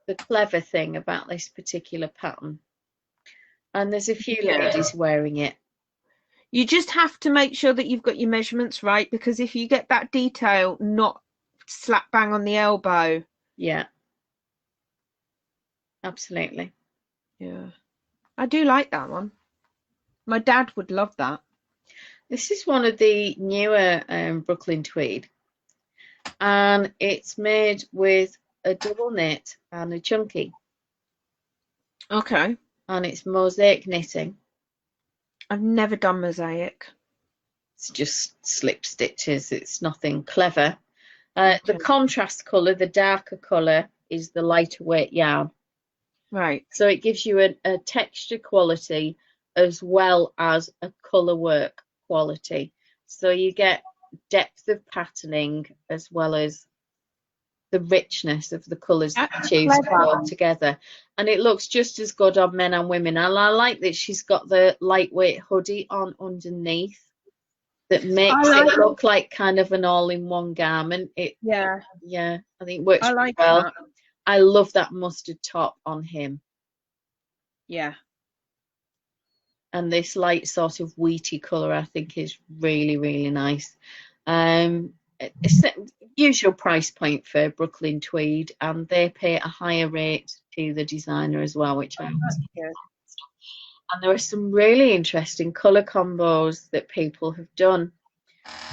the clever thing about this particular pattern. And there's a few ladies wearing it. You just have to make sure that you've got your measurements right, because if you get that detail not slap bang on the elbow. Yeah. Absolutely. Yeah. I do like that one. My dad would love that. This is one of the newer Brooklyn tweed. And it's made with a double knit and a chunky. Okay. And it's mosaic knitting. I've never done mosaic. It's just slip stitches. It's nothing clever. The contrast colour, the darker colour, is the lighter weight yarn. Right. So it gives you a texture quality as well as a colour work quality. So you get depth of patterning as well as the richness of the colours that you choose to go together. And it looks just as good on men and women. And I like that she's got the lightweight hoodie on underneath that makes it look like kind of an all-in-one garment. Yeah, I think it works really well. That. I love that mustard top on him. Yeah. And this light sort of wheaty colour I think is really, really nice. It's the usual price point for Brooklyn tweed, and they pay a higher rate to the designer as well, which I always like. And there are some really interesting colour combos that people have done.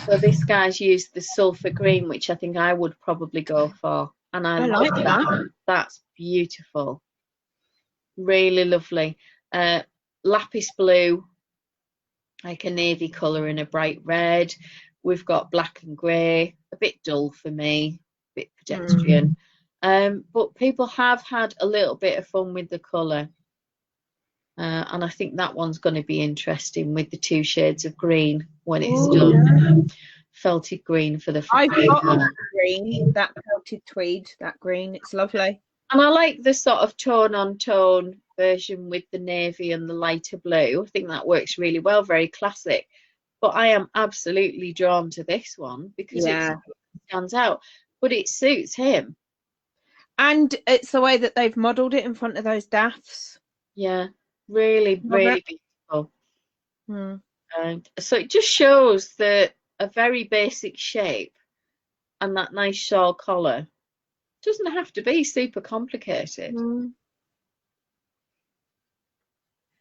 So this guy's used the sulphur green, which I think I would probably go for. And I like that. That's beautiful. Really lovely. Lapis blue, like a navy colour and a bright red. We've got black and grey, a bit dull for me, a bit pedestrian. But people have had a little bit of fun with the colour. And I think that one's going to be interesting with the 2 shades of green when it's done. Felted green for the I've got that green, that felted tweed, that green. It's lovely. And I like the sort of tone-on-tone version with the navy and the lighter blue. I think that works really well, very classic. But I am absolutely drawn to this one because it stands out. But it suits him. And it's the way that they've modelled it in front of those daffs. Yeah, really, really beautiful. And so it just shows that a very basic shape and that nice shawl collar doesn't have to be super complicated.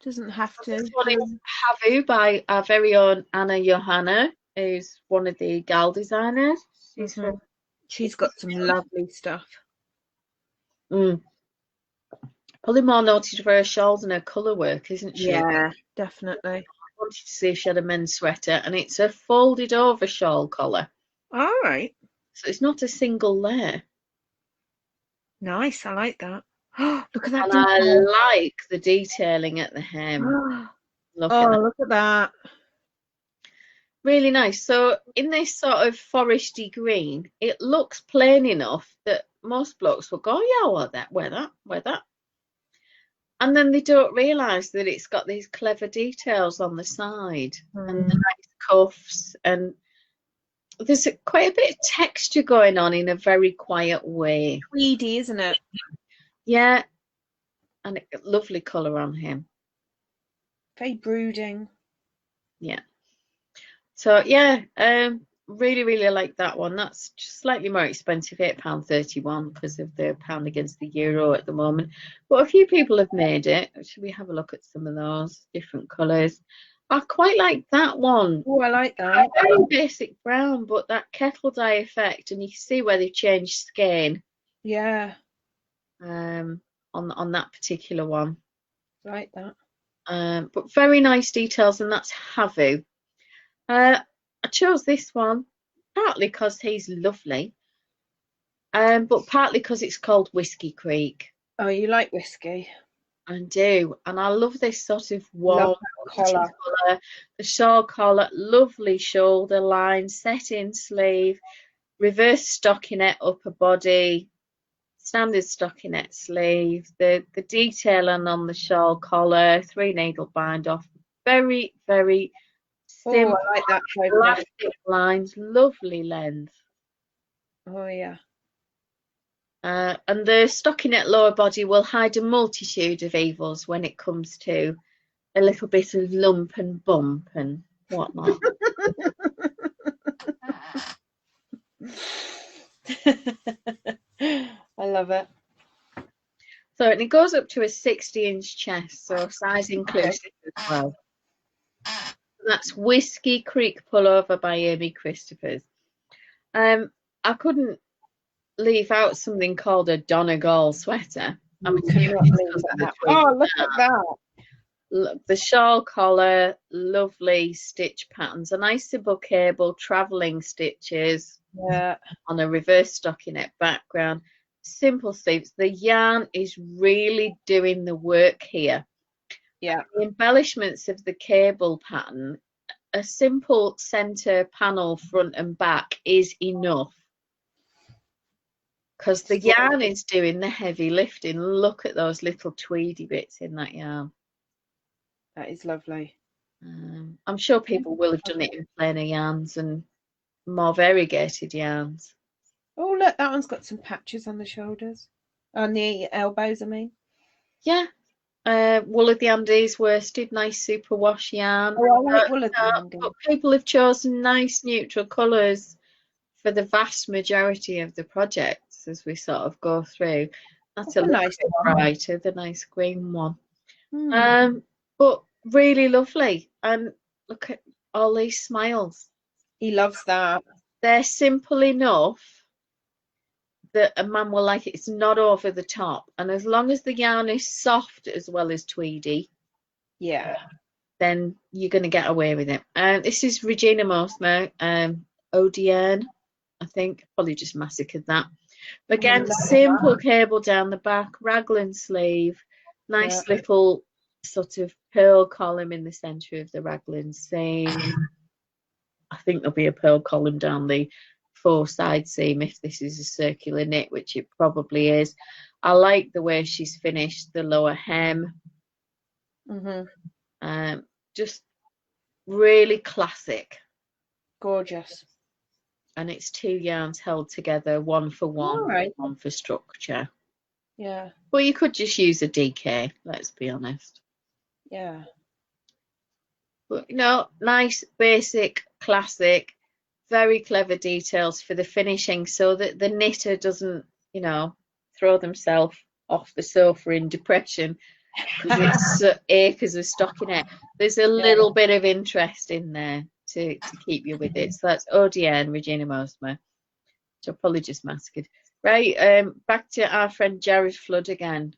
Doesn't have to. This one is Havu by our very own Anna Johanna, who's one of the gal designers. She's got some lovely stuff. Probably more noted for her shawls and her colour work, isn't she? Yeah, definitely. I wanted to see if she had a men's sweater, and it's a folded over shawl collar. All right. So it's not a single layer. Nice, I like that. Look at that. And I like the detailing at the hem. Look at that. Really nice. So in this sort of foresty green, it looks plain enough that most blokes will go, yeah, wear that. And then they don't realise that it's got these clever details on the side and the nice cuffs, and there's quite a bit of texture going on in a very quiet way. Tweedy, isn't it? Yeah, and a lovely colour on him. Very brooding. Yeah. So yeah, really, really like that one. That's just slightly more expensive, £8.31 because of the pound against the euro at the moment. But a few people have made it. Should we have a look at some of those different colours? I quite like that one. Oh, I like that. Very basic brown, but that kettle dye effect, and you can see where they've changed skein. Yeah. On that particular one. Like that. But very nice details, and that's Havu. I chose this one partly because he's lovely, but partly because it's called Whiskey Creek. Oh, you like whiskey? I do, and I love this sort of warm collar. The shawl collar, lovely shoulder line, set-in sleeve, reverse stockinette upper body, standard stockinette sleeve. The detailing on the shawl collar, 3 needle bind off, very, very simple. I like that. Elastic lines, lovely length. Oh yeah. And the stockinette lower body will hide a multitude of evils when it comes to a little bit of lump and bump and whatnot. I love it. So, and it goes up to a 60-inch chest, so size inclusive as well. That's Whiskey Creek Pullover by Amy Christophers. I couldn't leave out something called a Donegal sweater. Oh, look at that. the shawl collar, lovely stitch patterns, a nice simple cable, travelling stitches Yeah. on a reverse stockinette background, simple sleeves. The yarn is really doing the work here. Yeah. The embellishments of the cable pattern, a simple centre panel front and back is enough, because the yarn is doing the heavy lifting. Look at those little tweedy bits in that yarn. That is lovely. I'm sure people will have done it in plainer yarns and more variegated yarns. Oh, look, that one's got some patches on the shoulders. On the elbows, I mean. Yeah. Wool of the Andes worsted, nice superwash yarn. Oh, I like wool of the Andes. But people have chosen nice neutral colours for the vast majority of the projects as we sort of go through. That's a little nice bit one. brighter, the nice green one. Mm. But really lovely. And look at all these smiles. He loves that. They're simple enough that a man will like it. It's not over the top. And as long as the yarn is soft as well as tweedy, Yeah. then you're going to get away with it. This is Regina Mosmer, Odeon, I think. Probably just massacred that. But again, simple cable down the back, raglan sleeve, nice little sort of pearl column in the centre of the raglan seam. I think there'll be a pearl column down the 4-side seam if this is a circular knit, which it probably is. I like the way she's finished the lower hem. Just really classic. Gorgeous. And it's 2 yarns held together, one for one, one for structure. Yeah. Well, you could just use a DK, let's be honest. Yeah. But, you know, nice, basic, classic, very clever details for the finishing so that the knitter doesn't, you know, throw themselves off the sofa in depression because it's acres of stockinette. There's a little bit of interest in there to keep you with it. So that's ODN, Regina Mosmer, which I probably just massacred. Right, back to our friend Jared Flood again.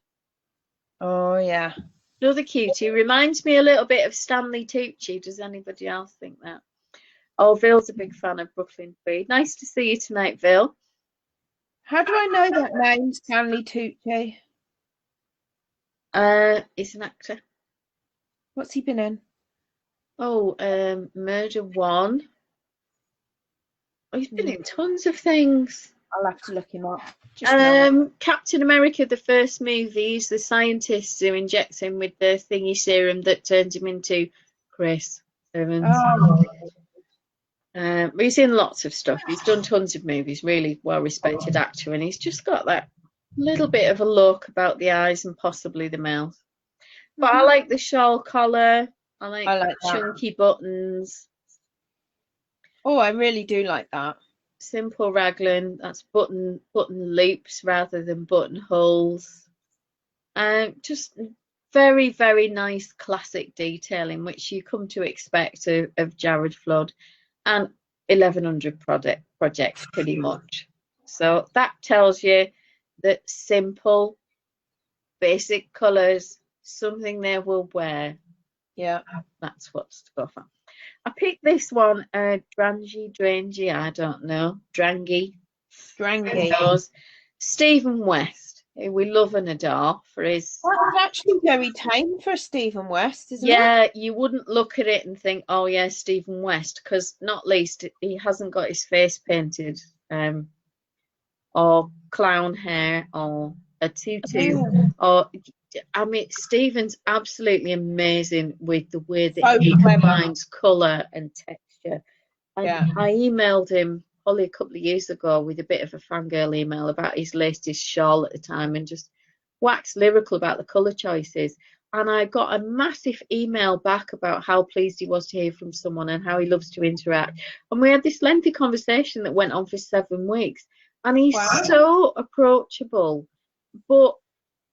Oh, yeah. Another cutie. Reminds me a little bit of Stanley Tucci. Does anybody else think that? Oh, Ville's a big fan of Brooklyn Free. Nice to see you tonight, Ville. How do I know that name, Stanley Tucci? He's an actor. What's he been in? Oh, Murder One. Oh, he's been in tons of things. I'll have to look him up. Captain America, the first movie, he's the scientist who injects him with the thingy serum that turns him into Chris Evans. He's in lots of stuff. He's done tons of movies, really well-respected actor, and he's just got that little bit of a look about the eyes and possibly the mouth. But I like the shawl collar. I like chunky buttons. Oh, I really do like that. Simple raglan. That's button loops rather than buttonholes. Just very, very nice classic detailing, which you come to expect of Jared Flood and 1100 projects pretty much. So that tells you that simple, basic colours, something they will wear. Yeah. That's what's to go for. I picked this one, Drangy, I don't know. Drangy. Stephen West, who we love and adore for his... That's actually very tame for Stephen West, isn't it? Yeah, you wouldn't look at it and think, oh yeah, Stephen West, because not least he hasn't got his face painted, or clown hair, or a tutu, or... I mean, Stephen's absolutely amazing with the way that he combines colour and texture. And I emailed him probably a couple of years ago with a bit of a fangirl email about his latest shawl at the time and just waxed lyrical about the colour choices. And I got a massive email back about how pleased he was to hear from someone and how he loves to interact. And we had this lengthy conversation that went on for 7 weeks. And he's so approachable, but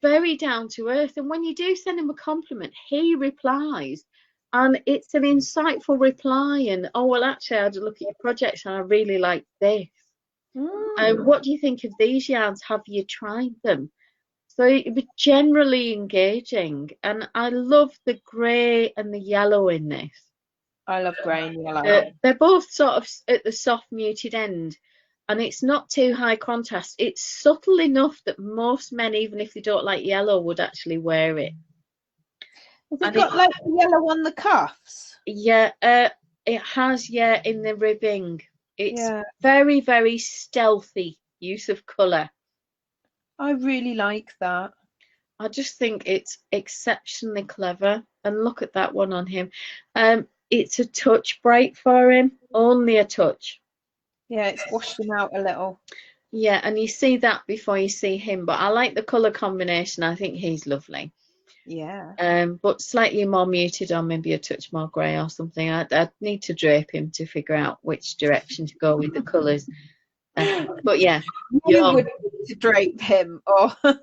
very down to earth. And when you do send him a compliment, he replies, and it's an insightful reply. And oh well, actually, I had a look at your projects and I really like this. What do you think of these yarns? Have you tried them? So it was generally engaging, and I love the grey and the yellow in this. I love grey and yellow. They're both sort of at the soft muted end, and it's not too high contrast. It's subtle enough that most men, even if they don't like yellow, would actually wear it. Has it got like yellow on the cuffs? Yeah, it has, yeah, in the ribbing. It's very, very stealthy use of colour. I really like that. I just think it's exceptionally clever. And look at that one on him. It's a touch bright for him, only a touch. Yeah, it's washed him out a little. Yeah, and you see that before you see him, but I like the colour combination. I think he's lovely. Yeah. But slightly more muted, or maybe a touch more grey or something. I'd need to drape him to figure out which direction to go with the colours. But yeah, you would need to drape him, or yeah.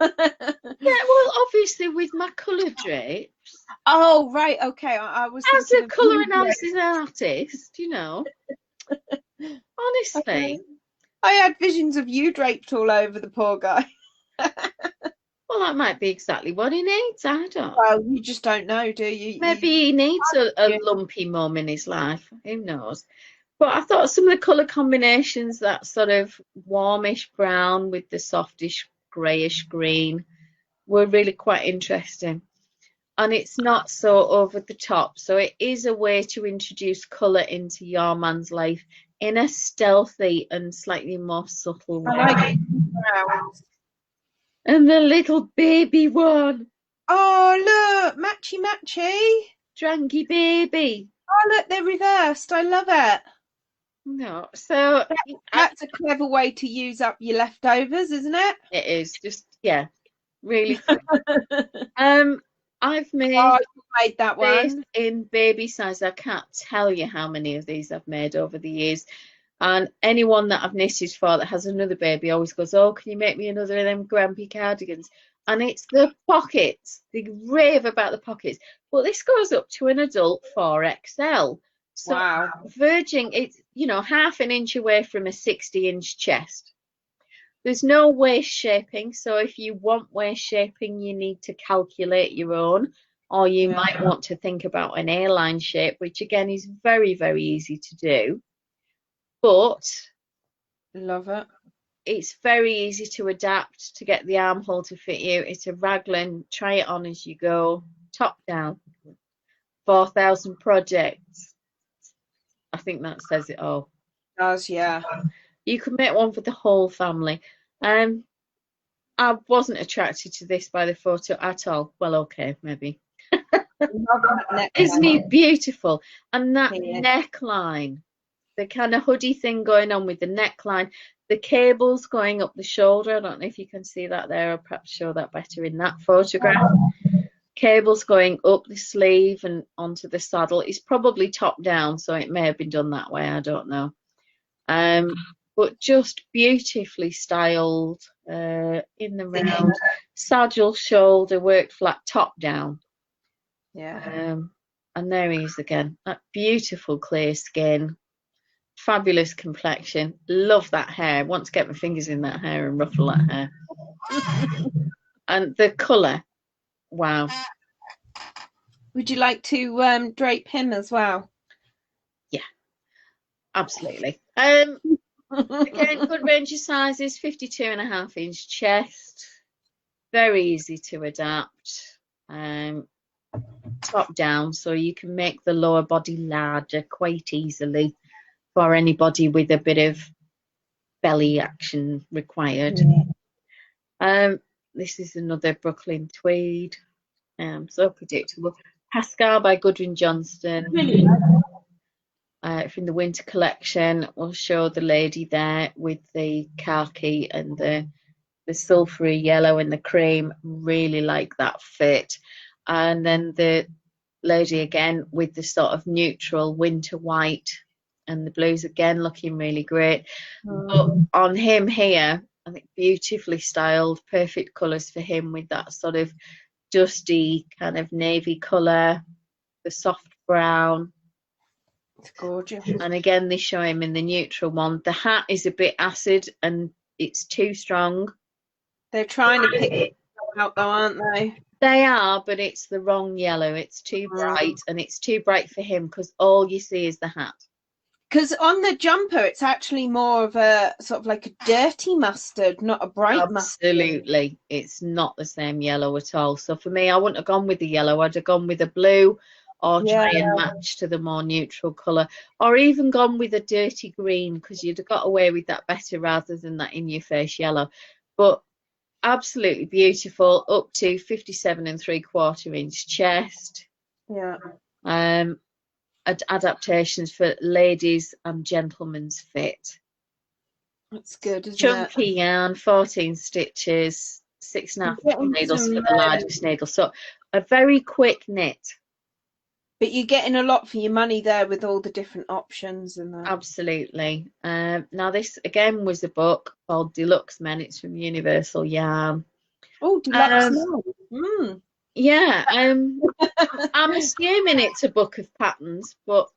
Well, obviously with my colour drapes. Oh right, okay. I was as a colour analysis artist, you know. Honestly, I had visions of you draped all over the poor guy. Well, that might be exactly what he needs. I don't. Well, you just don't know, do you? Maybe he needs a lumpy mum in his life. Who knows? But I thought some of the colour combinations, that sort of warmish brown with the softish greyish green, were really quite interesting. And it's not so over the top. So it is a way to introduce colour into your man's life in a stealthy and slightly more subtle way. I like browns. And the little baby one. Oh, look, matchy matchy. Dranky baby. Oh, look, they're reversed. I love it. No, so that's a clever way to use up your leftovers, isn't it? It is. Just, yeah, really. I've made, made that one in baby size. I can't tell you how many of these I've made over the years. And anyone that I've knitted for that has another baby always goes, oh, can you make me another of them Grampy cardigans? And it's the pockets. They rave about the pockets. But this goes up to an adult 4XL. So wow. Verging, it's, you know, half an inch away from a 60-inch chest. There's no waist shaping. So if you want waist shaping, you need to calculate your own. Or you might want to think about an A-line shape, which again is very, very easy to do. But love it. It's very easy to adapt to get the armhole to fit you. It's a raglan, try it on as you go, top down. 4,000 projects. I think that says it all. It does, yeah. You can make one for the whole family. I wasn't attracted to this by the photo at all. Well, okay, maybe. Isn't he beautiful? And that neckline. The kind of hoodie thing going on with the neckline, the cables going up the shoulder. I don't know if you can see that there. I'll perhaps show that better in that photograph. Cables going up the sleeve and onto the saddle. It's probably top down, so it may have been done that way. I don't know. But just beautifully styled in the round. Saddle, shoulder, worked flat, top down. Yeah. And there he is again. That beautiful clear skin. Fabulous complexion. Love that hair. Want to get my fingers in that hair and ruffle that hair. And the colour. Wow. Would you like to drape him as well? Yeah, absolutely. Again, good range of sizes. 52.5-inch chest. Very easy to adapt. Top down, so you can make the lower body larger quite easily for anybody with a bit of belly action required. This is another Brooklyn tweed. So predictable. Pascal by Gudrun Johnston. From the winter collection. We'll show the lady there with the khaki and the sulphury yellow and the cream. Really like that fit. And then the lady again with the sort of neutral winter white. And the blues again looking really great. But on him here, I think beautifully styled, perfect colours for him with that sort of dusty kind of navy colour, the soft brown. It's gorgeous. And again, they show him in the neutral one. The hat is a bit acid and it's too strong. They're trying to pick out though, aren't they? They are, but it's the wrong yellow. It's too bright, and it's too bright for him because all you see is the hat. Because on the jumper, it's actually more of a sort of like a dirty mustard, not a bright mustard. Absolutely. It's not the same yellow at all. So for me, I wouldn't have gone with the yellow. I'd have gone with a blue or try and match to the more neutral colour, or even gone with a dirty green because you'd have got away with that better rather than that in your face yellow. But absolutely beautiful, up to 57 3/4 inch chest. Yeah. Adaptations for ladies and gentlemen's fit. That's good, isn't Chunky it? yarn, 14 stitches, 6.5 needles for the Some, largest needle. So a very quick knit. but you're getting a lot for your money there with all the different options and that. Absolutely. Now this again was a book called Deluxe Men. It's from Universal Yarn. Oh, deluxe Men. Yeah, I'm assuming it's a book of patterns, but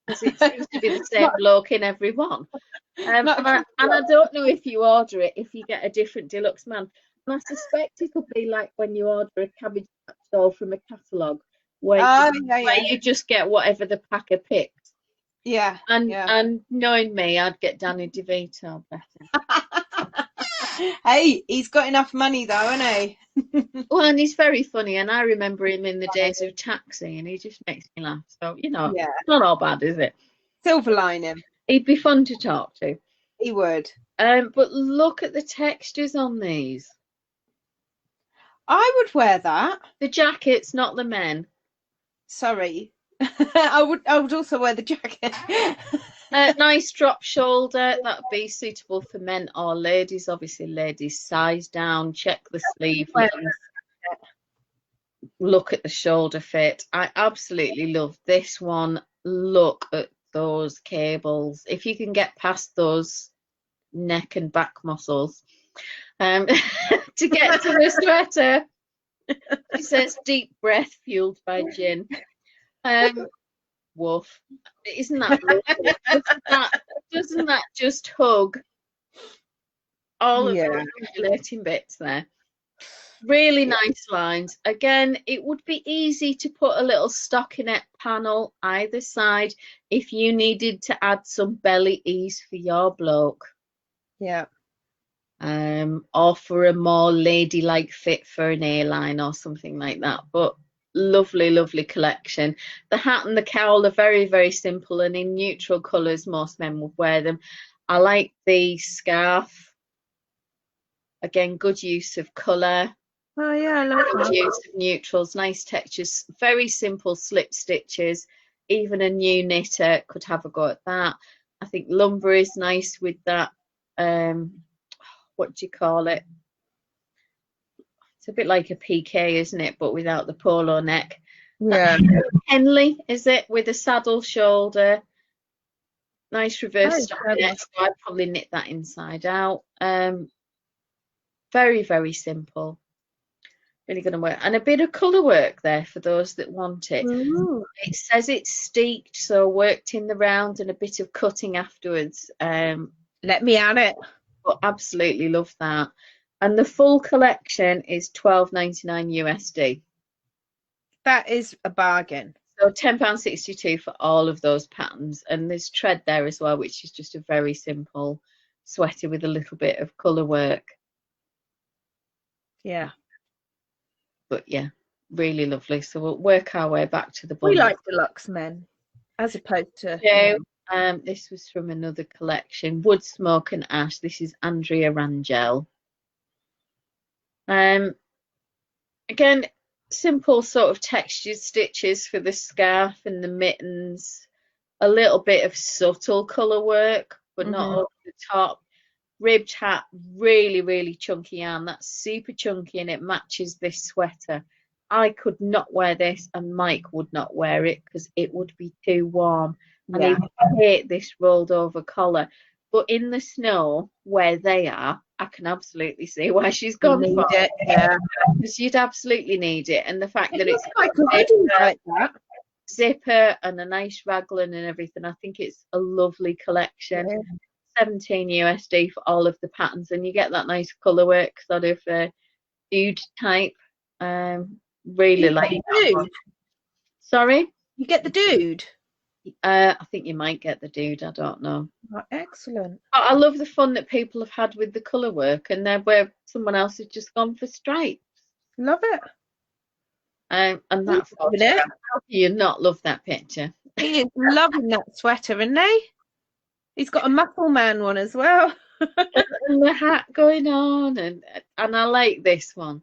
it seems to be the same bloke in every one. And I don't know if you order it, if you get a different Deluxe Man. And I suspect it'll be like when you order a Cabbage Patch doll from a catalogue, where you just get whatever the packer picks. Yeah. And knowing me, I'd get Danny DeVito better. Hey, he's got enough money though, hasn't he? Well, and he's very funny, and I remember him in the days of Taxi, and he just makes me laugh. So, it's not all bad, is it? Silver lining. He'd be fun to talk to. He would. But look at the textures on these. I would wear that. The jackets, not the men. Sorry. I would also wear the jacket. Nice drop shoulder. That would be suitable for men or ladies. Obviously, ladies size down. Check the sleeve length. Look at the shoulder fit. I absolutely love this one. Look at those cables. If you can get past those neck and back muscles to get to the sweater. It says deep breath fueled by gin. Woof. Isn't that lovely? Doesn't that just hug all of the undulating bits there? Really nice lines. Again, it would be easy to put a little stockinette panel either side if you needed to add some belly ease for your bloke. Yeah. Or for a more ladylike fit for an A-line or something like that. But lovely, lovely collection. The hat and the cowl are very, very simple and in neutral colours. Most men would wear them. I like the scarf. Again, good use of colour. Oh yeah, I like good that. use of neutrals, nice textures, very simple slip stitches. Even a new knitter could have a go at that. I think lumber is nice with that. What do you call it? It's a bit like a PK, isn't it? But without the polo neck. Yeah. Henley, is it? With a saddle shoulder. Nice reverse stockinette. So I'd probably knit that inside out. Very, very simple. Really going to work. And a bit of colour work there for those that want it. Ooh. It says it's steeked, so worked in the round and a bit of cutting afterwards. Let me add it. But absolutely love that. And the full collection is $12.99 USD. That is a bargain. So £10.62 for all of those patterns. And there's tread there as well, which is just a very simple sweater with a little bit of colour work. Yeah. But yeah, really lovely. So we'll work our way back to the bottom. We like deluxe men as opposed to... This was from another collection, Wood, Smoke and Ash. This is Andrea Rangel. Again, simple sort of textured stitches for the scarf and the mittens. A little bit of subtle colour work, but not over the top. Ribbed hat, really, really chunky yarn. That's super chunky and it matches this sweater. I could not wear this and Mike would not wear it because it would be too warm. And he would hate this rolled over collar. But in the snow where they are, I can absolutely see why she's gone for it. Yeah. Because you'd absolutely need it. And the fact that it's like that. Zipper and a nice raglan and everything, I think it's a lovely collection. $17 USD for all of the patterns, and you get that nice colour work sort of dude type. Really like that one. Dude, Sorry? you get the dude. I think you might get the dude, I don't know. Oh, excellent. But I love the fun that people have had with the colour work and then where someone else has just gone for stripes. Love it. And He's that loving it. photograph, how can you not love that picture? He is loving that sweater, isn't he? He's got a muscle man one as well. And the hat going on, and I like this one.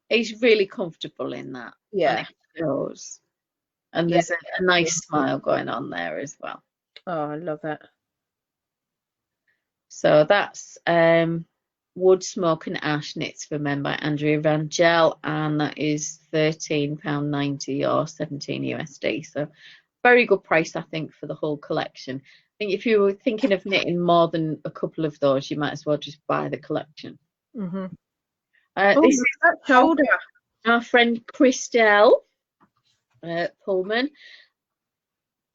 He's really comfortable in that, and Yeah. it shows. And Yeah. there's a nice smile going on there as well. Oh, I love it. So that's Wood, Smoke and Ash Knits for Men by Andrea Rangel, and that is £13.90 or 17 USD. So very good price, I think, for the whole collection. I think if you were thinking of knitting more than a couple of those, you might as well just buy the collection. Mm-hmm. This is that shoulder. our friend Christelle Pullman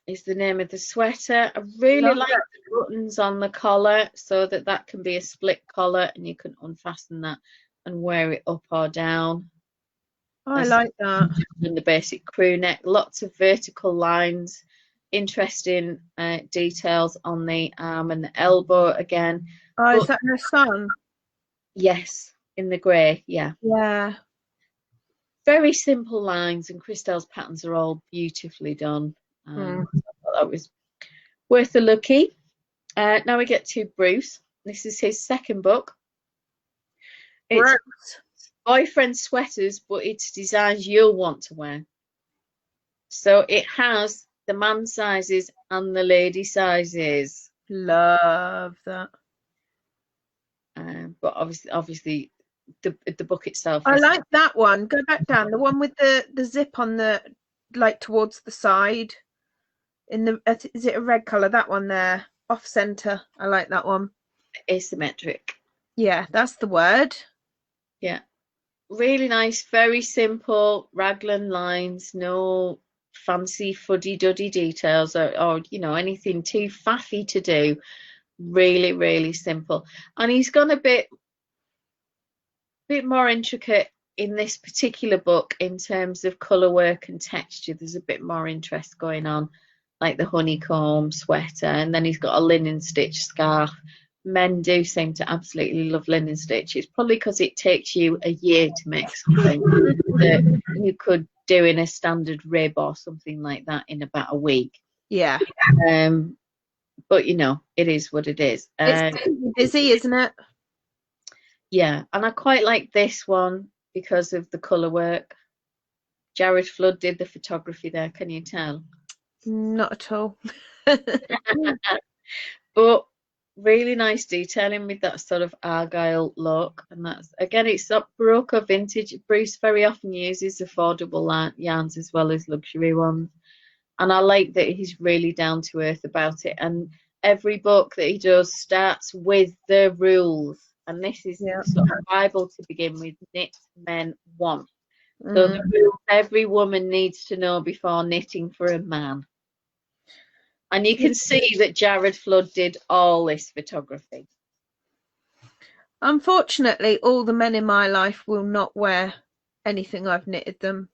is the name of the sweater. I really like the buttons on the collar so that can be a split collar and you can unfasten that and wear it up or down. Oh, I like that. And the basic crew neck, lots of vertical lines, interesting details on the arm and the elbow again. Oh, is that her son? Yes, in the grey, yeah. Yeah. Very simple lines, and Christelle's patterns are all beautifully done. That was worth a looky. Now we get to Bruce. This is his second book. It's boyfriend sweaters, but it's designs you'll want to wear. So it has the man sizes and the lady sizes. Love that. But obviously, the book itself. I like that one. Go back down. The one with the zip on the like towards the side. In the is it a red color? That one there, off center. I like that one. Asymmetric. Yeah, that's the word. Yeah, really nice. Very simple raglan lines. No fancy fuddy-duddy details or you know anything too faffy to do. Really simple. And he's gone a bit more intricate in this particular book in terms of colour work and texture. There's a bit more interest going on, like the honeycomb sweater, and then he's got a linen stitch scarf. Men do seem to absolutely love linen stitch. It's probably because it takes you a year to make something that you could do in a standard rib or something like that in about a week. Yeah. But you know, it is what it is. It's busy, isn't it? Yeah, and I quite like this one because of the colour work. Jared Flood did the photography there, can you tell? Not at all. But really nice detailing with that sort of Argyle look. And that's, again, it's that Baroque or vintage. Bruce very often uses affordable yarns as well as luxury ones. And I like that he's really down to earth about it. And every book that he does starts with the rules. And this is the sort of Bible to begin with. Knit men want. So the rules every woman needs to know before knitting for a man. And you can see that Jared Flood did all this photography. Unfortunately, all the men in my life will not wear anything I've knitted them.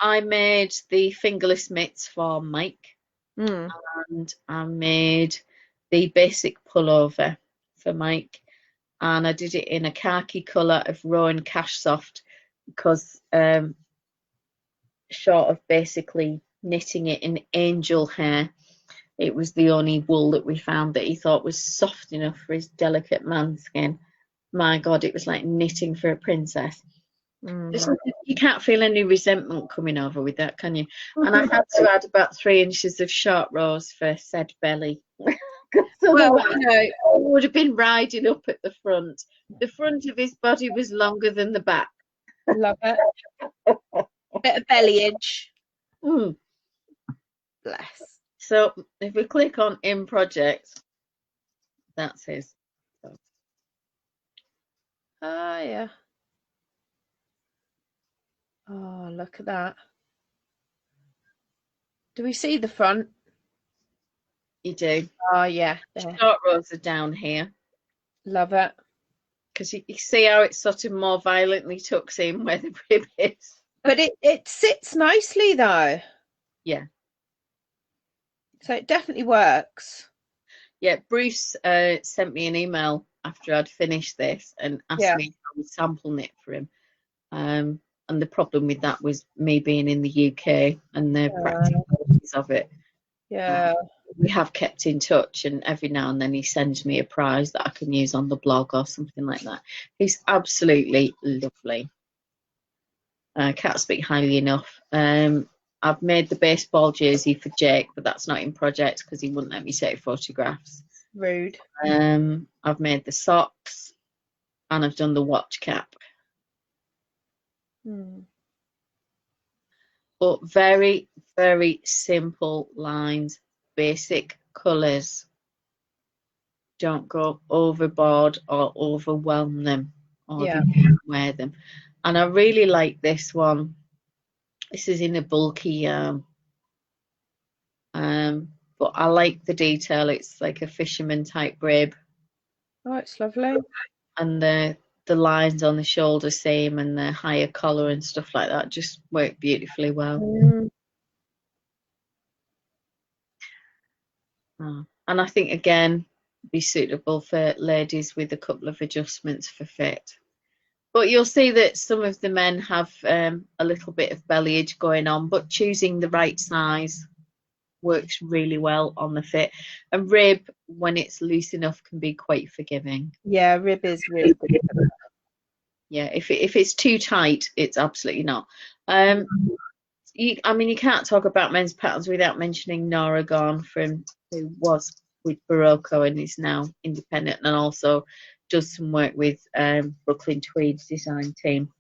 I made the fingerless mitts for Mike. And I made the basic pullover for Mike. And I did it in a khaki colour of Rowan Cash Soft because short of basically knitting it in angel hair, it was the only wool that we found that he thought was soft enough for his delicate man skin. My God, it was like knitting for a princess. You can't feel any resentment coming over with that, can you? And I had to add about 3 inches of short rows for said belly. Well, I would have been riding up at the front. The front of his body was longer than the back. Love it. Bit of bellyage. Bless. So if we click on in projects, that's his. Oh, yeah. Oh, look at that. Do we see the front? You do. Oh, yeah. There. Short rows are down here. Love it. because you see how it sort of more violently tucks in where the rib is. But it sits nicely though. Yeah. So it definitely works. Yeah, Bruce sent me an email after I'd finished this and asked Yeah. me if I would sample knit for him. And the problem with that was me being in the UK and the practicalities of it. Yeah. We have kept in touch, and every now and then he sends me a prize that I can use on the blog or something like that. He's absolutely lovely. Can't speak highly enough. I've made the baseball jersey for Jake, but that's not in project because he wouldn't let me take photographs. Rude. I've made the socks, and I've done the watch cap. But very, very simple lines, basic colours. Don't go overboard or overwhelm them, or they can't wear them. And I really like this one. This is in a bulky yarn. But I like the detail. It's like a fisherman type rib. Oh, it's lovely. And the lines on the shoulder seam and the higher collar and stuff like that just work beautifully well. And I think again be suitable for ladies with a couple of adjustments for fit. But you'll see that some of the men have a little bit of bellyage going on, but choosing the right size works really well on the fit. And rib, when it's loose enough, can be quite forgiving. Yeah, rib is really good. Yeah, if it's too tight, it's absolutely not. I mean, you can't talk about men's patterns without mentioning Nora Gorn, who was with Barocco and is now independent, and also does some work with Brooklyn Tweed's design team.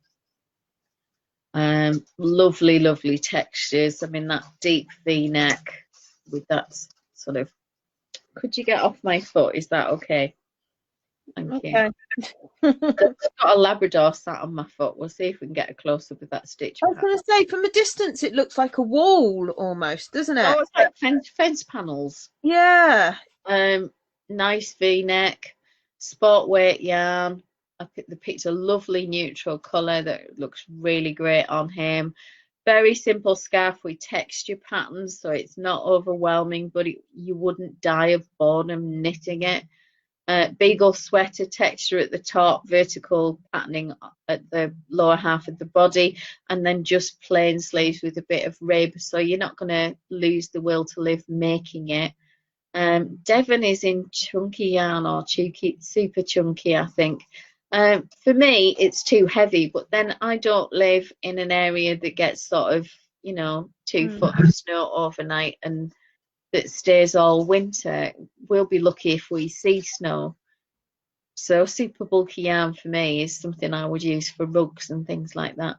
Lovely, lovely textures. I mean, that deep V-neck with that sort of... Could you get off my foot? Is that okay? Thank you. I've got a Labrador sat on my foot. We'll see if we can get a close-up of that stitch. I was going to say, from a distance, it looks like a wall almost, doesn't it? Oh, it's like fence panels. Yeah. Nice V-neck, sport weight yarn. I picked a lovely neutral colour that looks really great on him. Very simple scarf with texture patterns, so it's not overwhelming, but you wouldn't die of boredom knitting it. Beagle sweater texture at the top, vertical patterning at the lower half of the body, and then just plain sleeves with a bit of rib, so you're not going to lose the will to live making it. Devon is in chunky yarn, or super chunky, I think. For me, it's too heavy, but then I don't live in an area that gets sort of, 2 foot of snow overnight and that stays all winter. We'll be lucky if we see snow. So super bulky yarn for me is something I would use for rugs and things like that.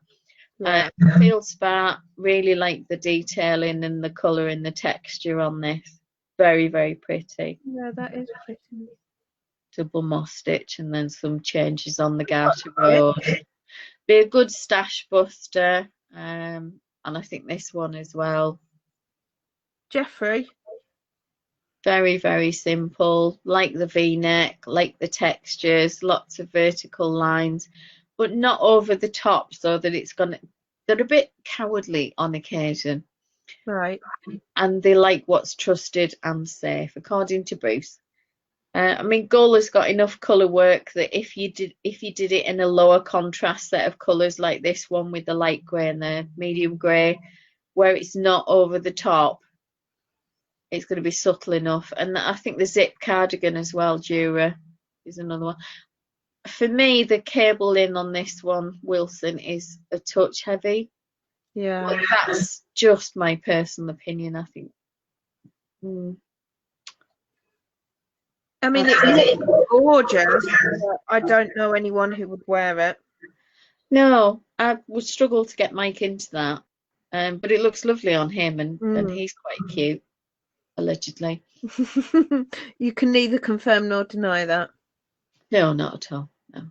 Yeah. Fieldspar, really like the detailing and the colour and the texture on this. Very, very pretty. Yeah, that is pretty. Double moss stitch and then some changes on the garter road. Be a good stash buster. And I think this one as well. Jeffrey. Very, very simple. Like the V-neck, like the textures, lots of vertical lines, but not over the top so that they're a bit cowardly on occasion. Right. And they like what's trusted and safe, according to Bruce. I mean, Gull has got enough colour work that if you did it in a lower contrast set of colours like this one with the light grey and the medium grey, where it's not over the top, it's going to be subtle enough. And I think the zip cardigan as well, Dura, is another one. For me, the cable in on this one, Wilson, is a touch heavy. Yeah. But that's just my personal opinion, I think. I mean, it's gorgeous. I don't know anyone who would wear it. No, I would struggle to get Mike into that. But it looks lovely on him, and he's quite cute, allegedly. You can neither confirm nor deny that. No, not at all. No.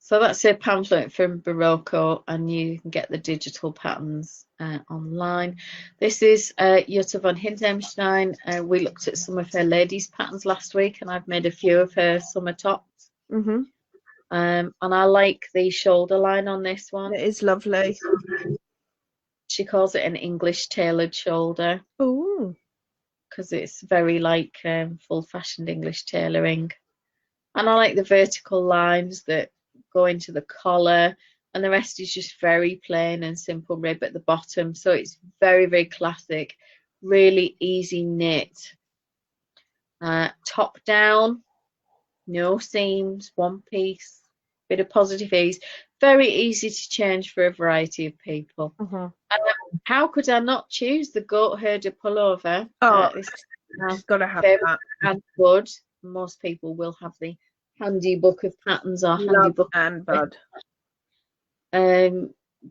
So that's a pamphlet from Barocco, and you can get the digital patterns online. This is Jutta von Hindemstein. We looked at some of her ladies' patterns last week, and I've made a few of her summer tops. And I like the shoulder line on this one. It is lovely. She calls it an English tailored shoulder. Oh, because it's very like full-fashioned English tailoring. And I like the vertical lines that go into the collar, and the rest is just very plain and simple rib at the bottom. So it's very, very classic, really easy knit. Top down, no seams, one piece, bit of positive ease. Very easy to change for a variety of people. How could I not choose the goat herder pullover? oh, It's I've got to have that. and bud. Most people will have the handy book of patterns or handy Love book. and bud.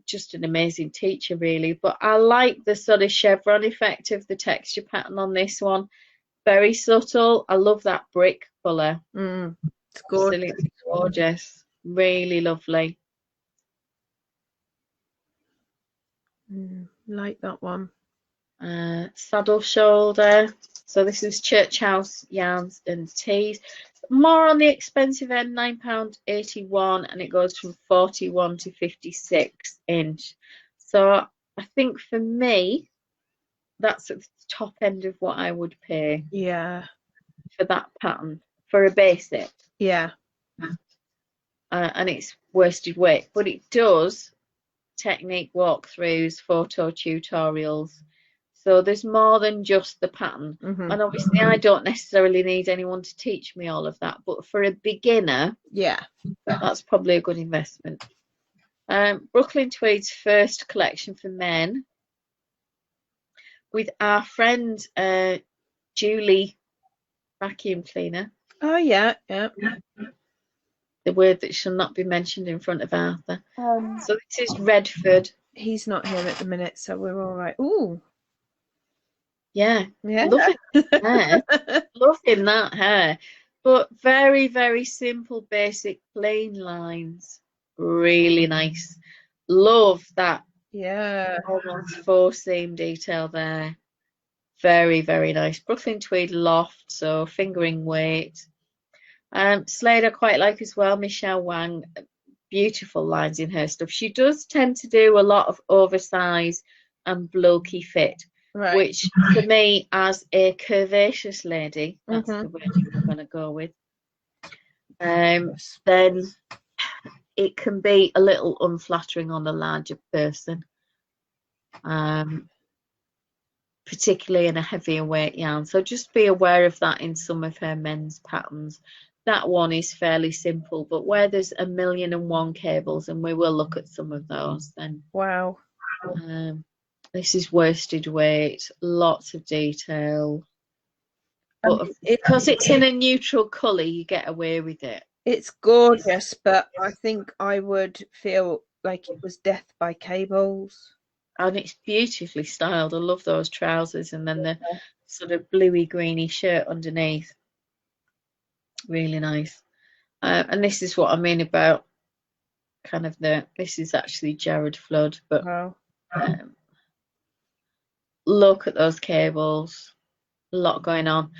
Just an amazing teacher, really. But I like the sort of chevron effect of the texture pattern on this one. Very subtle. I love that brick colour. It's gorgeous. Absolutely gorgeous. Really lovely. Like that one. Saddle shoulder. So this is Church House yarns and tees. More on the expensive end, £9.81, and it goes from 41 to 56 inch. So I think for me, that's at the top end of what I would pay. Yeah. For that pattern, for a basic. Yeah. And it's worsted weight, but it does technique walkthroughs, photo tutorials. So there's more than just the pattern. And obviously I don't necessarily need anyone to teach me all of that, but for a beginner, yeah, that's probably a good investment. Brooklyn Tweed's first collection for men, with our friend Julie vacuum cleaner. Oh yeah, yeah. The word that shall not be mentioned in front of Arthur. So this is Redford. He's not here at the minute, so we're all right. Ooh. Yeah. Yeah. Loving that hair. Loving that hair. But very, very simple, basic, plain lines. Really nice. Love that. Yeah. Almost four seam detail there. Very, very nice. Brooklyn Tweed loft, so fingering weight. Slade I quite like as well, Michelle Wang. Beautiful lines in her stuff. She does tend to do a lot of oversize and blokey fit. Right. Which for me, as a curvaceous lady, that's the word I'm going to go with. Then it can be a little unflattering on a larger person, particularly in a heavier weight yarn. So just be aware of that in some of her men's patterns. That one is fairly simple, but where there's 1,000,001 cables, and we will look at some of those, then wow. This is worsted weight, lots of detail. But because it's in a neutral colour, you get away with it. It's gorgeous, but I think I would feel like it was death by cables. And it's beautifully styled. I love those trousers, and then the sort of bluey greeny shirt underneath. Really nice. And this is what I mean about kind of this is actually Jared Flood, but wow. Look at those cables. A lot going on.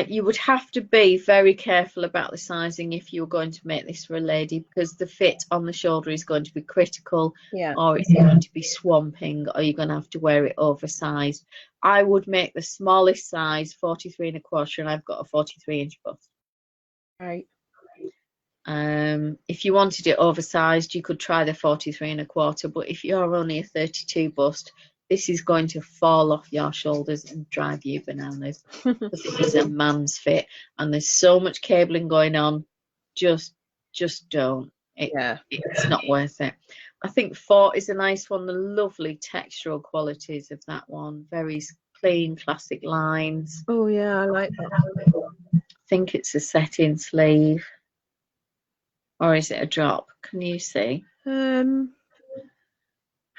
You would have to be very careful about the sizing if you're going to make this for a lady, because the fit on the shoulder is going to be critical, or it's going to be swamping, or you're going to have to wear it oversized. I would make the smallest size 43 1/4, and I've got a 43 inch bust. Right. If you wanted it oversized, you could try the 43 1/4, but if you're only a 32 bust, this is going to fall off your shoulders and drive you bananas, because it is a man's fit, and there's so much cabling going on. Just don't. It's not worth it. I think 4 is a nice one. The lovely textural qualities of that one. Very clean, classic lines. Oh yeah, I like that. I think it's a set-in sleeve. Or is it a drop? Can you see?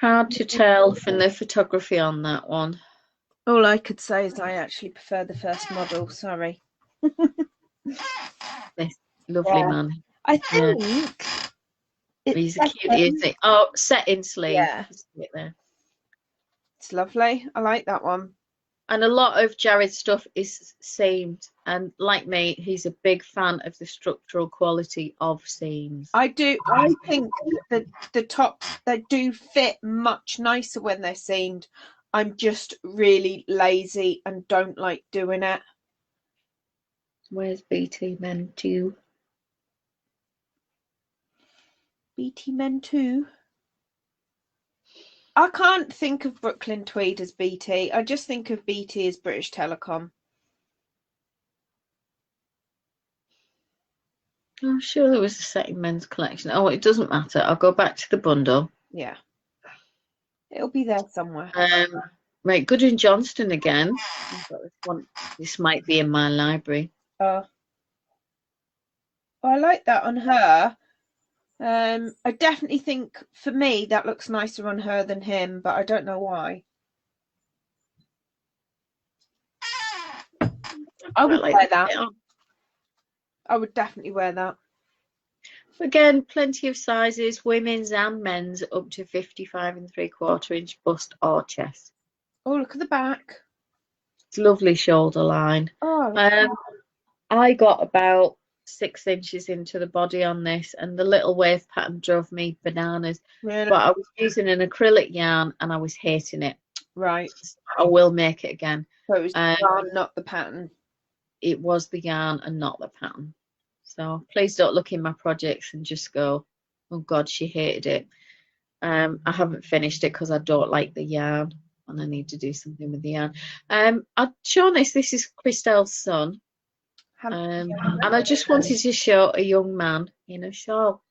Hard to tell from the photography on that one. All I could say is I actually prefer the first model. Sorry. This lovely man. I think he's a cutie, isn't he? Oh, set in sleeve. Yeah. There. It's lovely. I like that one. And a lot of Jared's stuff is seamed. And like me, he's a big fan of the structural quality of seams. I do. I think that the tops, they do fit much nicer when they're seamed. I'm just really lazy and don't like doing it. Where's BT Men 2? BT Men 2. I can't think of Brooklyn Tweed as BT. I just think of BT as British Telecom. I'm sure there was a set in men's collection. Oh, it doesn't matter. I'll go back to the bundle. Yeah. It'll be there somewhere. Right, Goodwin Johnston again. I've got this one. This might be in my library. Oh, I like that on her. I definitely think for me that looks nicer on her than him, but I don't know why. I would wear that. I would definitely wear that. Again, plenty of sizes, women's and men's, up to 55 3/4 inch bust or chest. Oh, look at the back. It's lovely shoulder line. Oh, I got about 6 inches into the body on this, and the little wave pattern drove me bananas. really? But I was using an acrylic yarn and I was hating it. Right. So I will make it again. So it was the yarn, not the pattern. It was the yarn and not the pattern. So please don't look in my projects and just go, oh God, she hated it. I haven't finished it because I don't like the yarn and I need to do something with the yarn. I've shown this. This is Christelle's son. And I just wanted to show a young man in a shawl.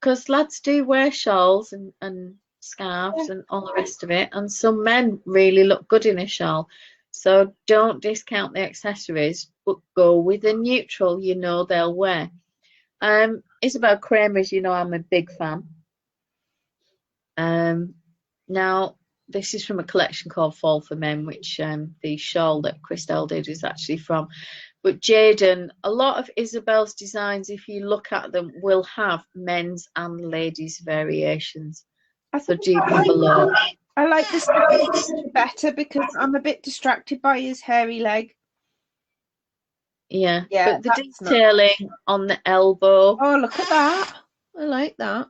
Because lads do wear shawls and scarves and all the rest of it. And some men really look good in a shawl. So don't discount the accessories, but go with a neutral you know they'll wear. Isabel Kramer's, you know I'm a big fan. Now, this is from a collection called Fall for Men, which the shawl that Christelle did is actually from. But Jaden, a lot of Isabel's designs, if you look at them, will have men's and ladies' variations. So do have a look. I like this better because I'm a bit distracted by his hairy leg. Yeah, but the detailing on the elbow. Oh, look at that. I like that.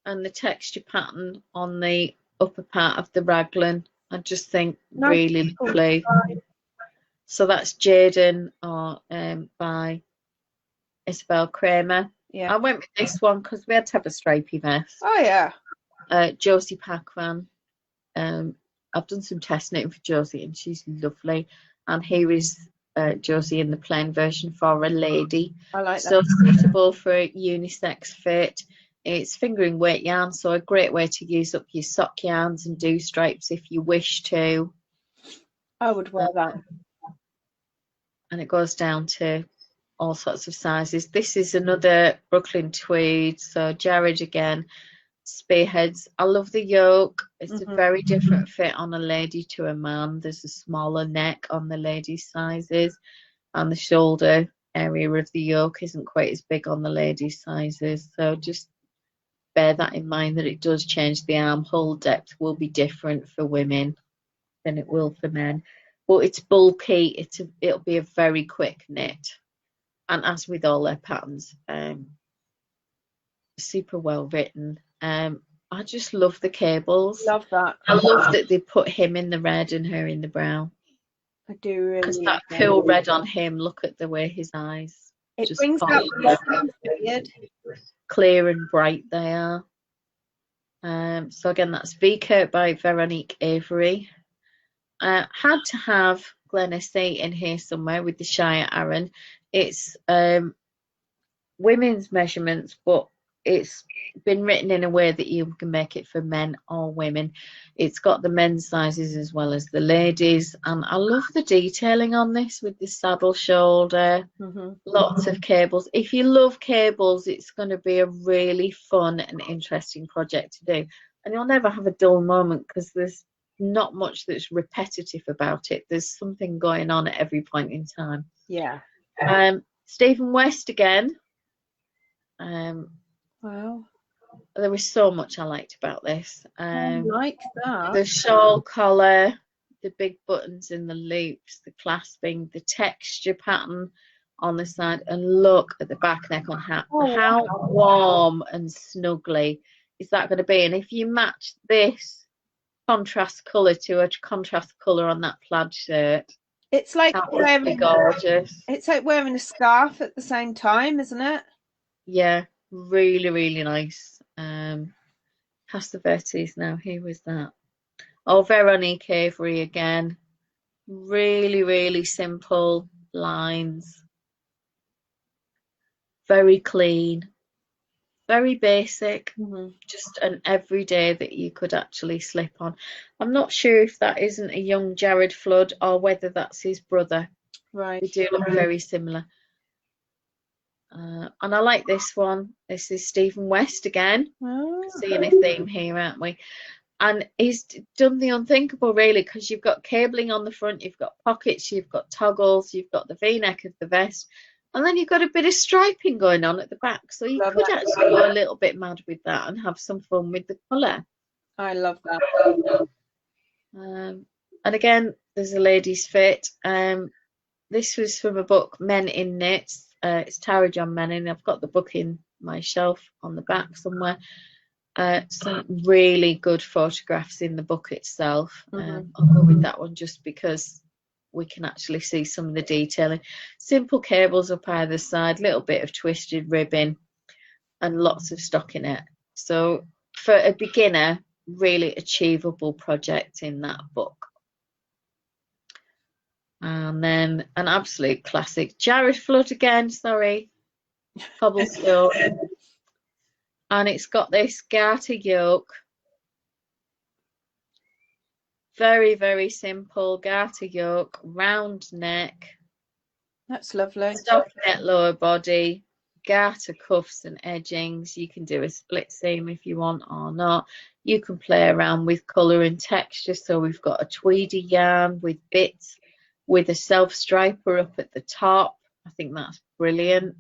And the texture pattern on the upper part of the raglan, I just think really lovely. So that's Jaden by Isabel Kramer. Yeah. I went with this one because we had to have a stripy vest. Oh, yeah. Josie Paquan. I've done some test knitting for Josie and she's lovely. And here is Josie in the plain version for a lady. I like that. So suitable for a unisex fit. It's fingering weight yarn, so a great way to use up your sock yarns and do stripes if you wish to. I would wear that. And it goes down to all sorts of sizes. This is another Brooklyn tweed, so Jared again. Spearheads. I love the yoke. It's a very different fit on a lady to a man. There's a smaller neck on the ladies' sizes, and the shoulder area of the yoke isn't quite as big on the ladies' sizes. So just bear that in mind, that it does change. The armhole depth will be different for women than it will for men. But it's bulky. It'll be a very quick knit, and as with all their patterns, super well written. I just love the cables. Love that. I love that they put him in the red and her in the brown. I do really. Because that cool red on him, look at the way his eyes. It just brings out the weird. Clear and bright they are. So again, that's V-Coat by Veronique Avery. Had to have Glennis C in here somewhere with the Shire Aran. It's women's measurements, but it's been written in a way that you can make it for men or women. It's got the men's sizes as well as the ladies, and I love the detailing on this with the saddle shoulder. Lots of cables. If you love cables, it's going to be a really fun and interesting project to do, and you'll never have a dull moment because there's not much that's repetitive about it. There's something going on at every point in time. Yeah. Stephen West again. Wow. There was so much I liked about this. I like that. The shawl collar, the big buttons in the loops, the clasping, the texture pattern on the side, and look at the back neck on how warm and snuggly is that going to be? And if you match this contrast colour to a contrast colour on that plaid shirt, it's like absolutely gorgeous. It's like wearing a scarf at the same time, isn't it? Yeah, really, really nice. Past the Betties now. Who was that? Oh, Veronique Avery again. Really, really simple lines. Very clean. Very basic. Just an everyday that you could actually slip on. I'm not sure if that isn't a young Jared Flood or whether that's his brother. Right. They do look very similar. And I like this one. This is Stephen West again. Seeing a theme here, aren't we? And he's done the unthinkable, really, because you've got cabling on the front, you've got pockets, you've got toggles, you've got the V-neck of the vest, and then you've got a bit of striping going on at the back. So you could actually go a little bit mad with that and have some fun with the colour. I love that. And again, there's a lady's fit. This was from a book, Men in Knits. It's Tara John Menning. I've got the book in my shelf on the back somewhere. Some really good photographs in the book itself. I'll go with that one just because we can actually see some of the detailing. Simple cables up either side, little bit of twisted ribbing, and lots of stockinette. So for a beginner, really achievable project in that book. And then an absolute classic, Jared Flood again, sorry, cobblestone. And it's got this garter yoke. Very, very simple garter yoke, round neck. That's lovely. Stockinette lower body, garter cuffs and edgings. You can do a split seam if you want or not. You can play around with colour and texture. So we've got a tweedy yarn with bits, with a self striper up at the top. I think that's brilliant.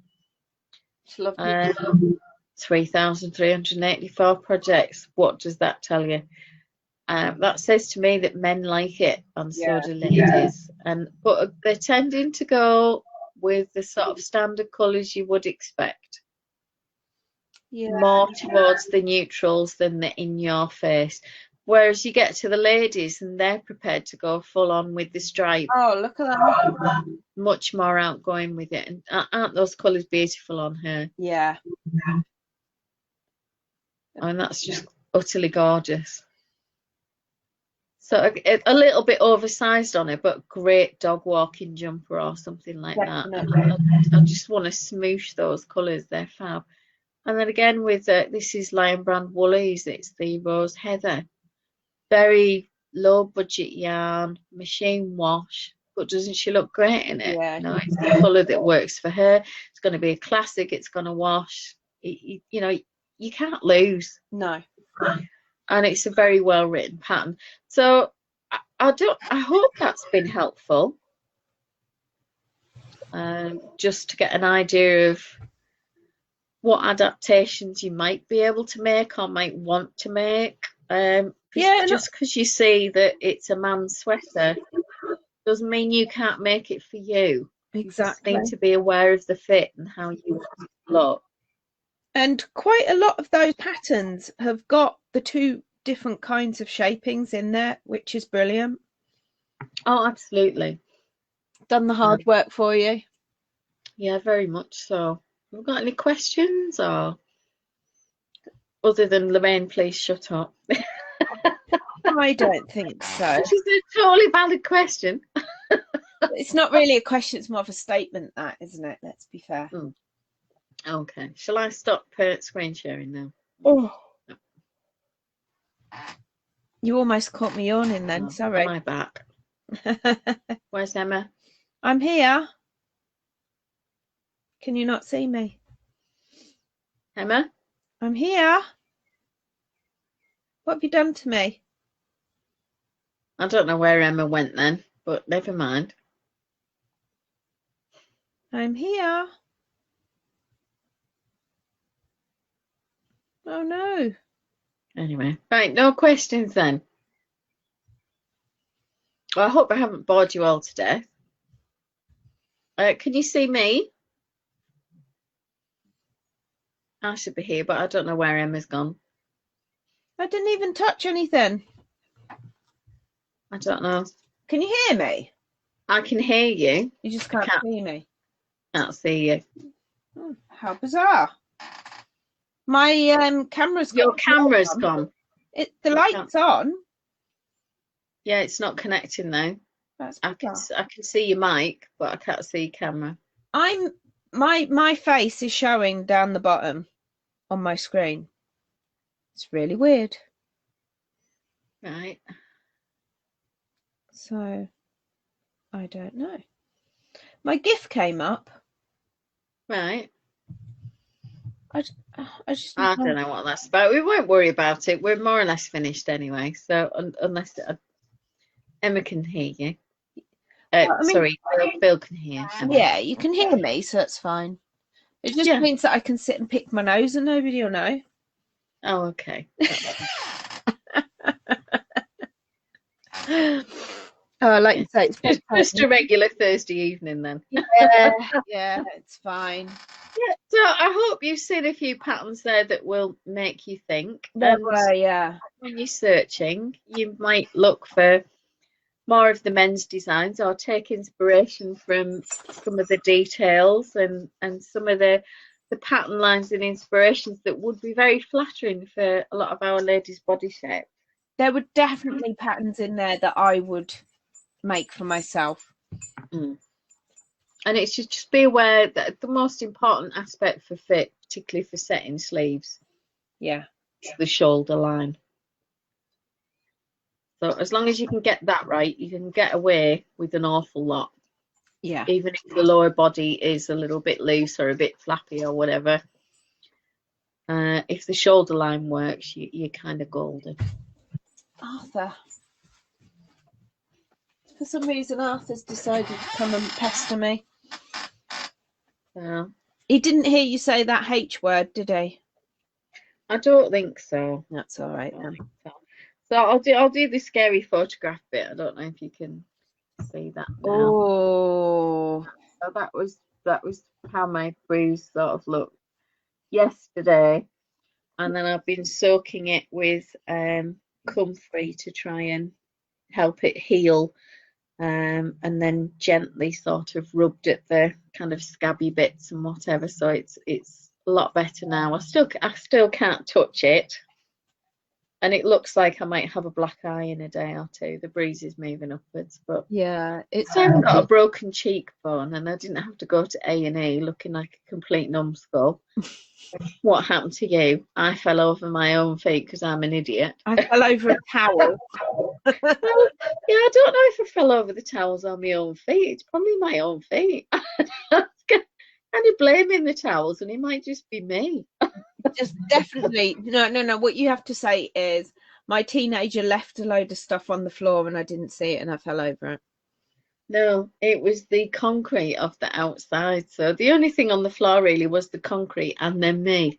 It's lovely. 3,384 projects. What does that tell you? That says to me that men like it, and so do ladies. But they're tending to go with the sort of standard colours you would expect. More towards the neutrals than the in your face. Whereas you get to the ladies and they're prepared to go full on with the stripe. Oh, look at that. Much more outgoing with it. And aren't those colours beautiful on her? Yeah. And that's just utterly gorgeous. So a little bit oversized on it, but great dog walking jumper or something like that. I just want to smoosh those colours. They're fab. And then again with this is Lion Brand Woolies. It's the Rose Heather. Very low budget yarn, machine wash, but doesn't she look great in it? Yeah. No, it's the colour that works for her. It's going to be a classic. It's going to wash. You know, you can't lose. No. And it's a very well written pattern. So I hope that's been helpful. Just to get an idea of what adaptations you might be able to make or might want to make. Just because you see that it's a man's sweater doesn't mean you can't make it for you. Exactly. You just need to be aware of the fit and how you want it to look. And quite a lot of those patterns have got the two different kinds of shapings in there, which is brilliant. Oh, absolutely. Done the hard work for you. Yeah, very much so. Have we got any questions, or other than Loraine, please shut up? I don't think so. Which is a totally valid question. It's not really a question, it's more of a statement, that, isn't it? Let's be fair. Okay. Shall I stop screen sharing now? Oh. You almost caught me yawning then, sorry. Am I back? Where's Emma? I'm here. Can you not see me? Emma? I'm here. What have you done to me? I don't know where Emma went then, but never mind. I'm here. Oh no. Anyway, right, no questions then. Well, I hope I haven't bored you all to death. Can you see me? I should be here, but I don't know where Emma's gone. I didn't even touch anything. I don't know. Can you hear me? I can hear you. You just I can't see me. can't see you. Oh, how bizarre. My camera's Your got camera's gone. The light's on. Yeah, it's not connecting though. That's I bizarre. can see your mic, but I can't see your camera. My face is showing down the bottom on my screen. It's really weird. Right. So I don't know. My GIF came up. Right. I don't know what that's about. We won't worry about it. We're more or less finished anyway. So unless Emma can hear you. Sorry, Bill can hear. Yeah, you can hear me, so it's fine. It just means that I can sit and pick my nose and nobody will know. Oh, okay. Like you say, it's just a regular Thursday evening then. Yeah, it's fine. Yeah, so I hope you've seen a few patterns there that will make you think. Yeah. When you're searching, you might look for more of the men's designs or take inspiration from some of the details and some of the pattern lines and inspirations that would be very flattering for a lot of our ladies' body shape. There were definitely patterns in there that I would make for myself. And it's just be aware that the most important aspect for fit, particularly for setting sleeves, is the shoulder line. So as long as you can get that right, you can get away with an awful lot. Yeah. Even if the lower body is a little bit loose or a bit flappy or whatever. If the shoulder line works, you're kind of golden. Arthur. For some reason, Arthur's decided to come and pester me. He didn't hear you say that H word, did he? I don't think so. That's all right then. So I'll do the scary photograph bit. I don't know if you can see that now. Oh. So that was how my bruise sort of looked yesterday, and then I've been soaking it with comfrey to try and help it heal, and then gently sort of rubbed at the kind of scabby bits and whatever. So it's a lot better now. I still can't touch it, and it looks like I might have a black eye in a day or two. The breeze is moving upwards, but yeah, it's I've got a broken cheekbone, and I didn't have to go to A&E looking like a complete numbskull. What happened to you? I fell over my own feet because I'm an idiot. I fell over a towel. Well, yeah, I don't know if I fell over the towels on my own feet. It's probably my own feet. I'm kind of blaming the towels, and it might just be me. Just definitely no. What you have to say is my teenager left a load of stuff on the floor and I didn't see it and I fell over it. No, it was the concrete of the outside. So the only thing on the floor really was the concrete and then me.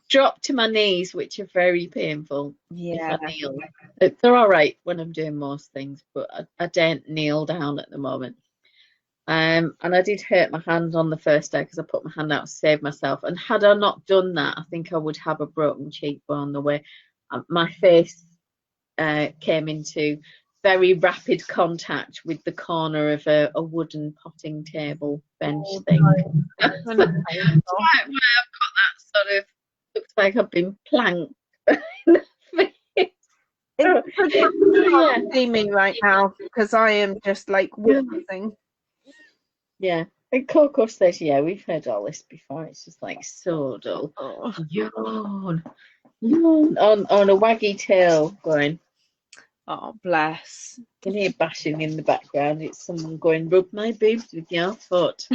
Dropped to my knees, which are very painful. Yeah. If I kneel. They're all right when I'm doing most things, but I don't kneel down at the moment. And I did hurt my hand on the first day because I put my hand out to save myself. And had I not done that, I think I would have a broken cheekbone the way my face came into very rapid contact with the corner of a wooden potting table bench thing. That's why I've got that sort of, looks like I've been planked in the face. You see me right now because I am just like witnessing. Yeah. And Coco says, yeah, we've heard all this before. It's just like so dull. Oh. Yawn on a waggy tail going. Oh, bless. You can hear bashing in the background. It's someone going, rub my boobs with your foot.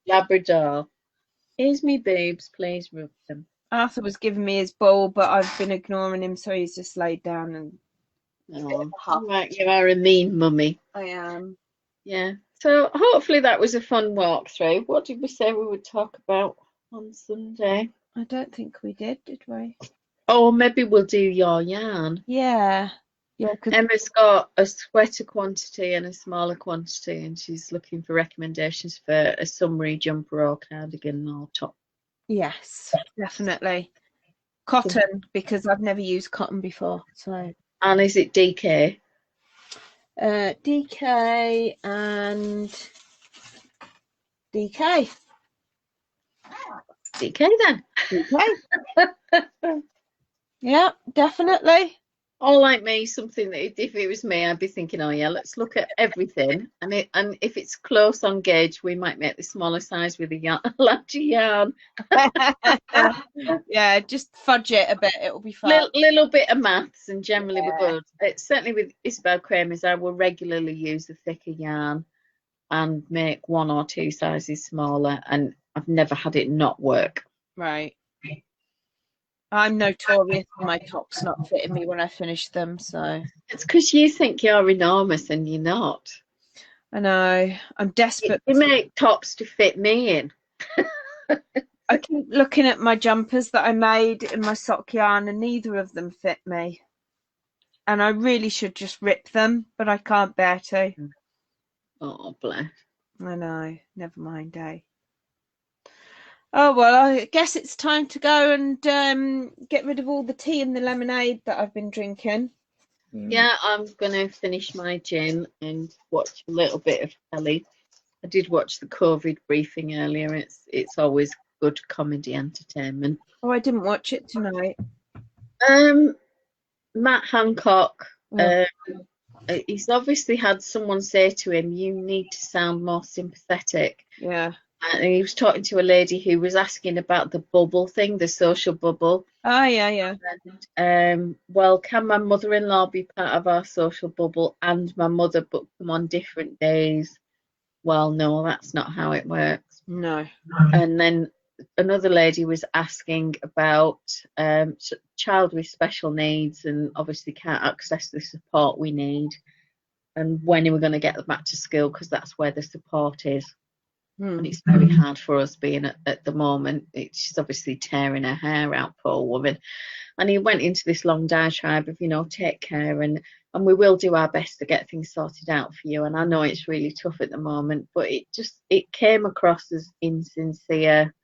Labrador. Here's me boobs, please rub them. Arthur was giving me his ball, but I've been ignoring him, so he's just laid down and. Right, you are a mean mummy. I am. Yeah. So hopefully that was a fun walkthrough. What did we say we would talk about on Sunday? I don't think we did we? Oh, maybe we'll do your yarn. Yeah. Yeah, because Emma's got a sweater quantity and a smaller quantity, and she's looking for recommendations for a summery jumper or cardigan or top. yes, definitely cotton, because I've never used cotton before. So And is it DK? DK and DK. DK then. DK. Yeah, definitely. Or like me, something that if it was me, I'd be thinking, oh yeah, let's look at everything, and if it's close on gauge, we might make the smaller size with a yarn, larger yarn. Yeah, just fudge it a bit, it'll be fine. Little bit of maths, and generally we're good. It's certainly with Isabel Kramer's, I will regularly use the thicker yarn and make 1 or 2 sizes smaller, and I've never had it not work. Right. I'm notorious for my tops not fitting me when I finish them, so. It's because you think you're enormous and you're not. I know. I'm desperate. You make tops to fit me in. I keep looking at my jumpers that I made in my sock yarn, and neither of them fit me. And I really should just rip them, but I can't bear to. Oh, bless. I know. Never mind, eh? Oh, well, I guess it's time to go and get rid of all the tea and the lemonade that I've been drinking. Yeah, I'm going to finish my gin and watch a little bit of telly. I did watch the COVID briefing earlier. It's always good comedy entertainment. Oh, I didn't watch it tonight. Matt Hancock, he's obviously had someone say to him, you need to sound more sympathetic. Yeah. And he was talking to a lady who was asking about the bubble thing, the social bubble. Oh, yeah. And, well, can my mother-in-law be part of our social bubble and my mother book them on different days? Well, no, that's not how it works. No. And then another lady was asking about child with special needs and obviously can't access the support we need. And when are we going to get them back to school? Because that's where the support is. And it's very hard for us being at the moment. She's obviously tearing her hair out, poor woman. And he went into this long diatribe of, take care and we will do our best to get things sorted out for you. And I know it's really tough at the moment, but it came across as insincere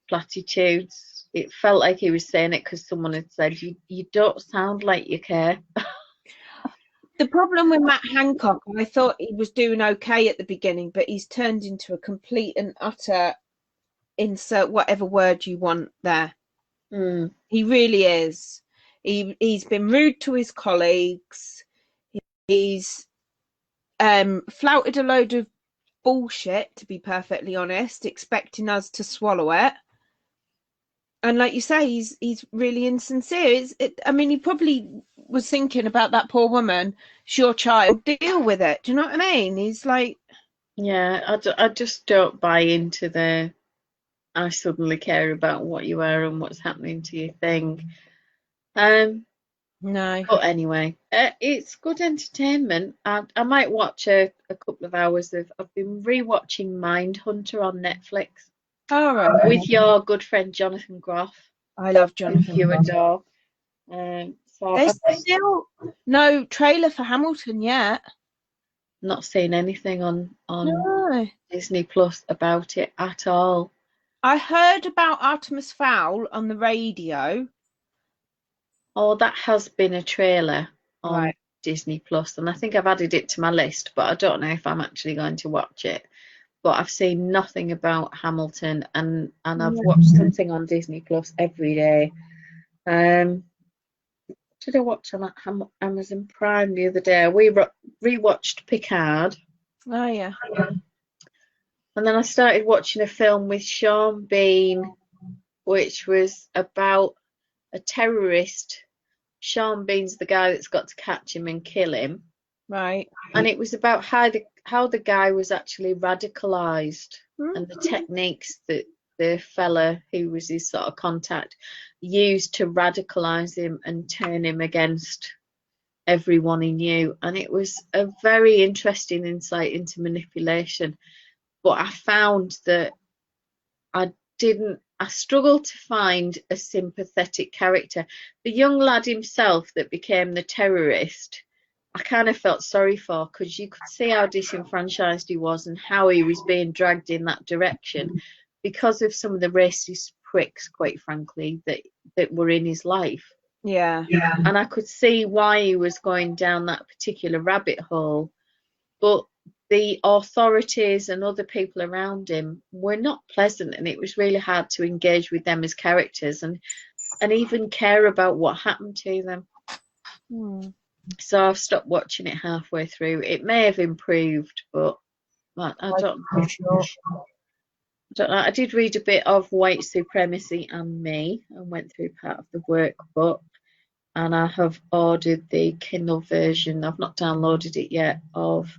platitudes. It felt like he was saying it because someone had said, you don't sound like you care. The problem with Matt Hancock, I thought he was doing okay at the beginning, but he's turned into a complete and utter, insert whatever word you want there. He really is. He's been rude to his colleagues. He's flouted a load of bullshit, to be perfectly honest, expecting us to swallow it. And like you say, he's really insincere. He probably was thinking about that poor woman. It's your child. Deal with it. Do you know what I mean? He's like, yeah, I just don't buy into the I suddenly care about what you are and what's happening to your thing. no. But anyway, it's good entertainment. I might watch a couple of hours of. I've been rewatching Mindhunter on Netflix. All right. With your good friend Jonathan Groff. I love Jonathan. You adore. There's still no trailer for Hamilton yet. Not seen anything on No. Disney Plus about it at all. I heard about Artemis Fowl on the radio. Oh, that has been a trailer on Right. Disney Plus, and I think I've added it to my list, but I don't know if I'm actually going to watch it. But I've seen nothing about Hamilton, and I've watched something on Disney Plus every day. Did I watch on Amazon Prime the other day? We rewatched Picard. Oh yeah. And then I started watching a film with Sean Bean, which was about a terrorist. Sean Bean's the guy that's got to catch him and kill him. Right. And it was about how the guy was actually radicalized and the techniques that the fella who was his sort of contact used to radicalize him and turn him against everyone he knew. And it was a very interesting insight into manipulation. But I found that I I struggled to find a sympathetic character. The young lad himself that became the terrorist, I kind of felt sorry for, because you could see how disenfranchised he was and how he was being dragged in that direction because of some of the racist pricks, quite frankly, that were in his life. Yeah. And I could see why he was going down that particular rabbit hole. But the authorities and other people around him were not pleasant, and it was really hard to engage with them as characters and even care about what happened to them. So I've stopped watching it halfway through. It may have improved, but I don't know. I did read a bit of White Supremacy and Me, and went through part of the workbook, and I have ordered the Kindle version. I've not downloaded it yet, of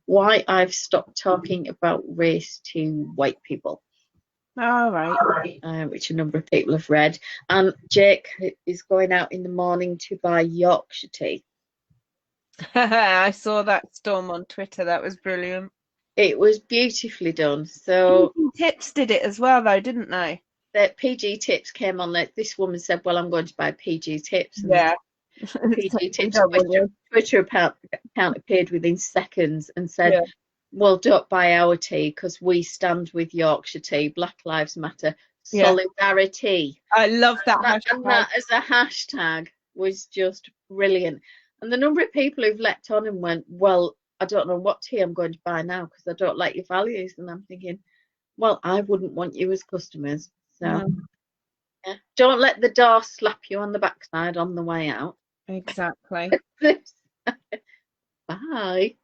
Why I've Stopped Talking About Race to White People. All right. Which a number of people have read. And Jake is going out in the morning to buy Yorkshire tea. I saw that storm on Twitter. That was brilliant. It was beautifully done. So Tips did it as well, though, didn't they? That PG Tips came on. That this woman said, "Well, I'm going to buy PG Tips." And yeah. PG Tips Twitter account appeared within seconds and said, "Well, don't buy our tea because we stand with Yorkshire tea. Black Lives Matter. Solidarity." I love that hashtag. And that as a hashtag was just brilliant. And the number of people who've leapt on and went, "Well, I don't know what tea I'm going to buy now because I don't like your values." And I'm thinking, well, I wouldn't want you as customers. So yeah. Don't let the door slap you on the backside on the way out. Exactly. Bye.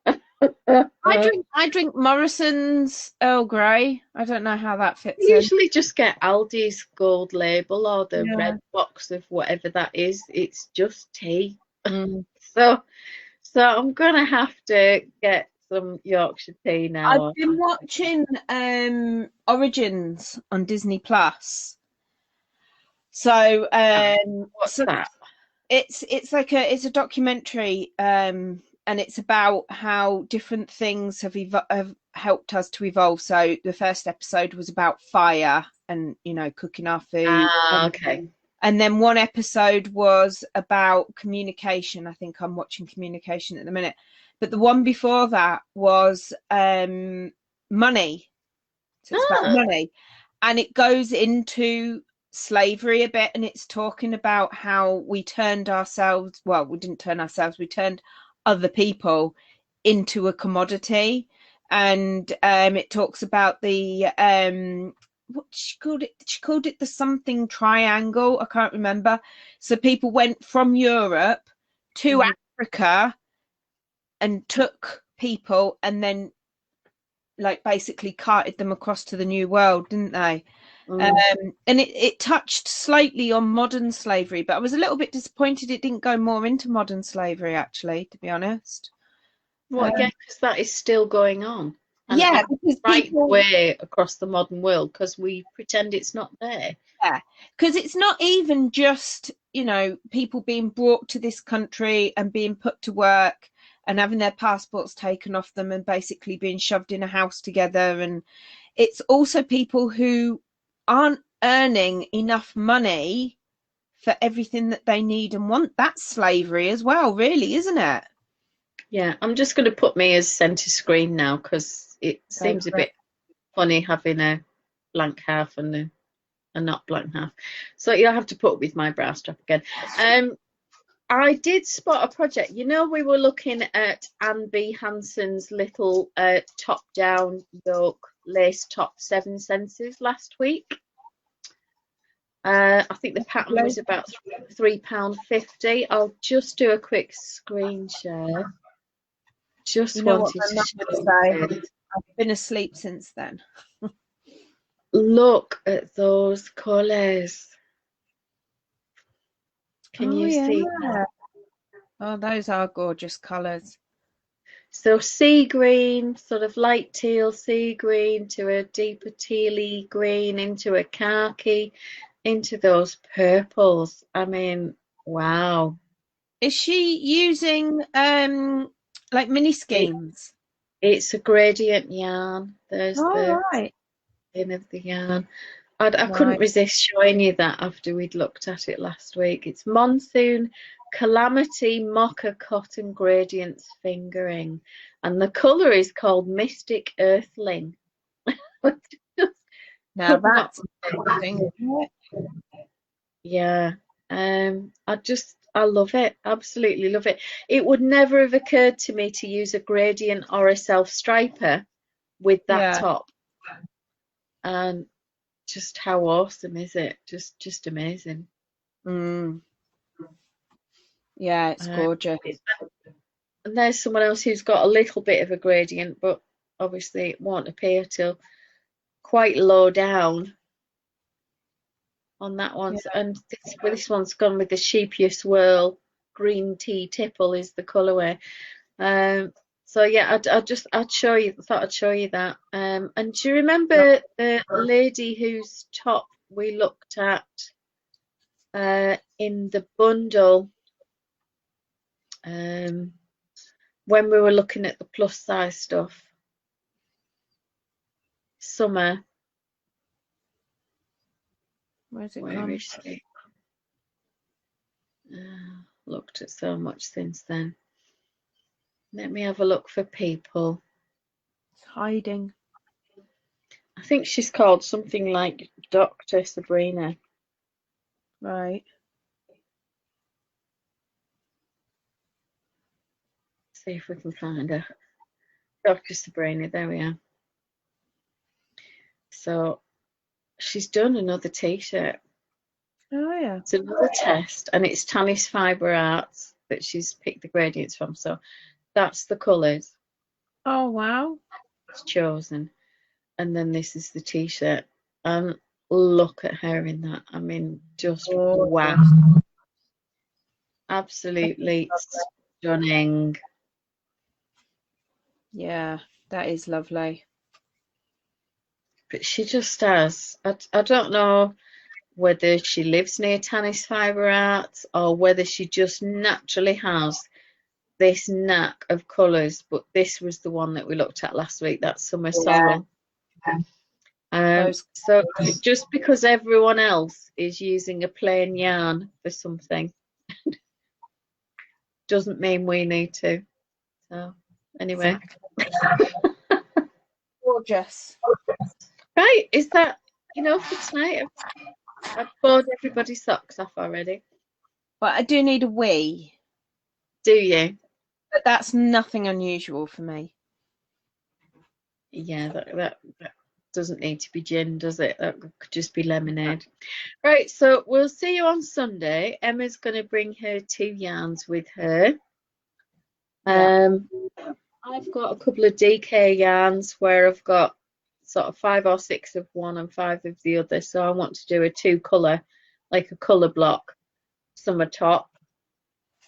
I drink Morrison's Earl Grey. I don't know how that fits in. Usually just get Aldi's gold label or the red box of whatever that is. It's just tea. So I'm gonna have to get some Yorkshire tea now. I've been watching Origins on Disney Plus. So what's that? It's like it's a documentary, and it's about how different things have helped us to evolve. So the first episode was about fire and cooking our food. Okay. And then one episode was about communication. I think I'm watching Communication at the minute. But the one before that was money. So it's about money. And it goes into slavery a bit, and it's talking about how we turned ourselves, well, we didn't turn ourselves, we turned other people into a commodity. And it talks about the what she called it the something triangle, I can't remember. So people went from Europe to Africa and took people and then like basically carted them across to the New World, didn't they? And it touched slightly on modern slavery, but I was a little bit disappointed it didn't go more into modern slavery, actually, to be honest. Well, yeah, because that is still going on. And yeah, because right way across the modern world, because we pretend it's not there. Yeah, because it's not even just, people being brought to this country and being put to work and having their passports taken off them and basically being shoved in a house together. And it's also people who aren't earning enough money for everything that they need and want. That's slavery as well, really, isn't it? Yeah, I'm just going to put me as centre screen now because it seems a bit funny having a blank half and a not blank half. So you'll have to put up with my brow strap again. I did spot a project. We were looking at Anne B. Hansen's little top-down yoke lace top 7 senses last week. I think the pattern was about £3.50. I'll just do a quick screen share. Just wanted to say, I've been asleep since then. Look at those colours. Can you see that? Oh, those are gorgeous colours. So sea green, sort of light teal sea green to a deeper tealy green into a khaki, into those purples. I mean, wow. Is she using like mini skeins? It's a gradient yarn. There's the right. end of the yarn. I couldn't resist showing you that after we'd looked at it last week. It's Monsoon Calamity Mocha Cotton Gradients Fingering, and the colour is called Mystic Earthling. Now that's interesting. Yeah, I love it, absolutely love it. It would never have occurred to me to use a gradient or a self-striper with that top. And just how awesome is it? Just amazing. Yeah, it's gorgeous. And there's someone else who's got a little bit of a gradient, but obviously it won't appear till quite low down on that one. And this one's gone with the Sheepia Swirl green tea tipple is the colourway. So yeah, I'd show you. Thought I'd show you that. And do you remember the lady whose top we looked at in the bundle when we were looking at the plus size stuff? Summer. Where's it Where gone? is she? Looked at so much since then. Let me have a look for people. It's hiding. I think she's called something like Dr. Sabrina. Right. See if we can find her. Dr. Sabrina, there we are. So she's done another t-shirt. Oh yeah. It's another test, and it's Tanis Fibre Arts that she's picked the gradients from. So that's the colours. Oh wow. It's chosen. And then this is the t-shirt. And look at her in that. I mean, just wow. Absolutely stunning. Yeah, that is lovely. But she just has, I don't know whether she lives near Tanis Fibre Arts or whether she just naturally has this knack of colours, but this was the one that we looked at last week, that Summer Sorrel. So just because everyone else is using a plain yarn for something doesn't mean we need to. So anyway. Gorgeous. Right, is that enough for tonight? I've bored everybody's socks off already. But I do need a wee. Do you? But that's nothing unusual for me. Yeah, that doesn't need to be gin, does it? That could just be lemonade. Right, so we'll see you on Sunday. Emma's going to bring her 2 yarns with her. I've got a couple of DK yarns where I've got sort of 5 or 6 of one and 5 of the other. So I want to do a 2 colour, like a colour block summer top.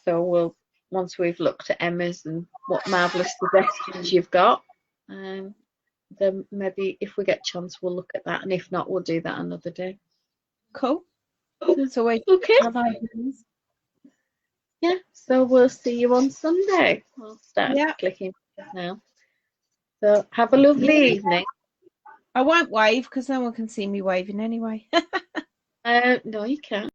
So we'll, once we've looked at Emma's and what marvellous suggestions you've got, then maybe if we get a chance we'll look at that, and if not we'll do that another day. Cool. So we have ideas. Yeah, so we'll see you on Sunday. I'll start clicking now. So have a lovely evening. I won't wave because no one can see me waving anyway. No, you can't.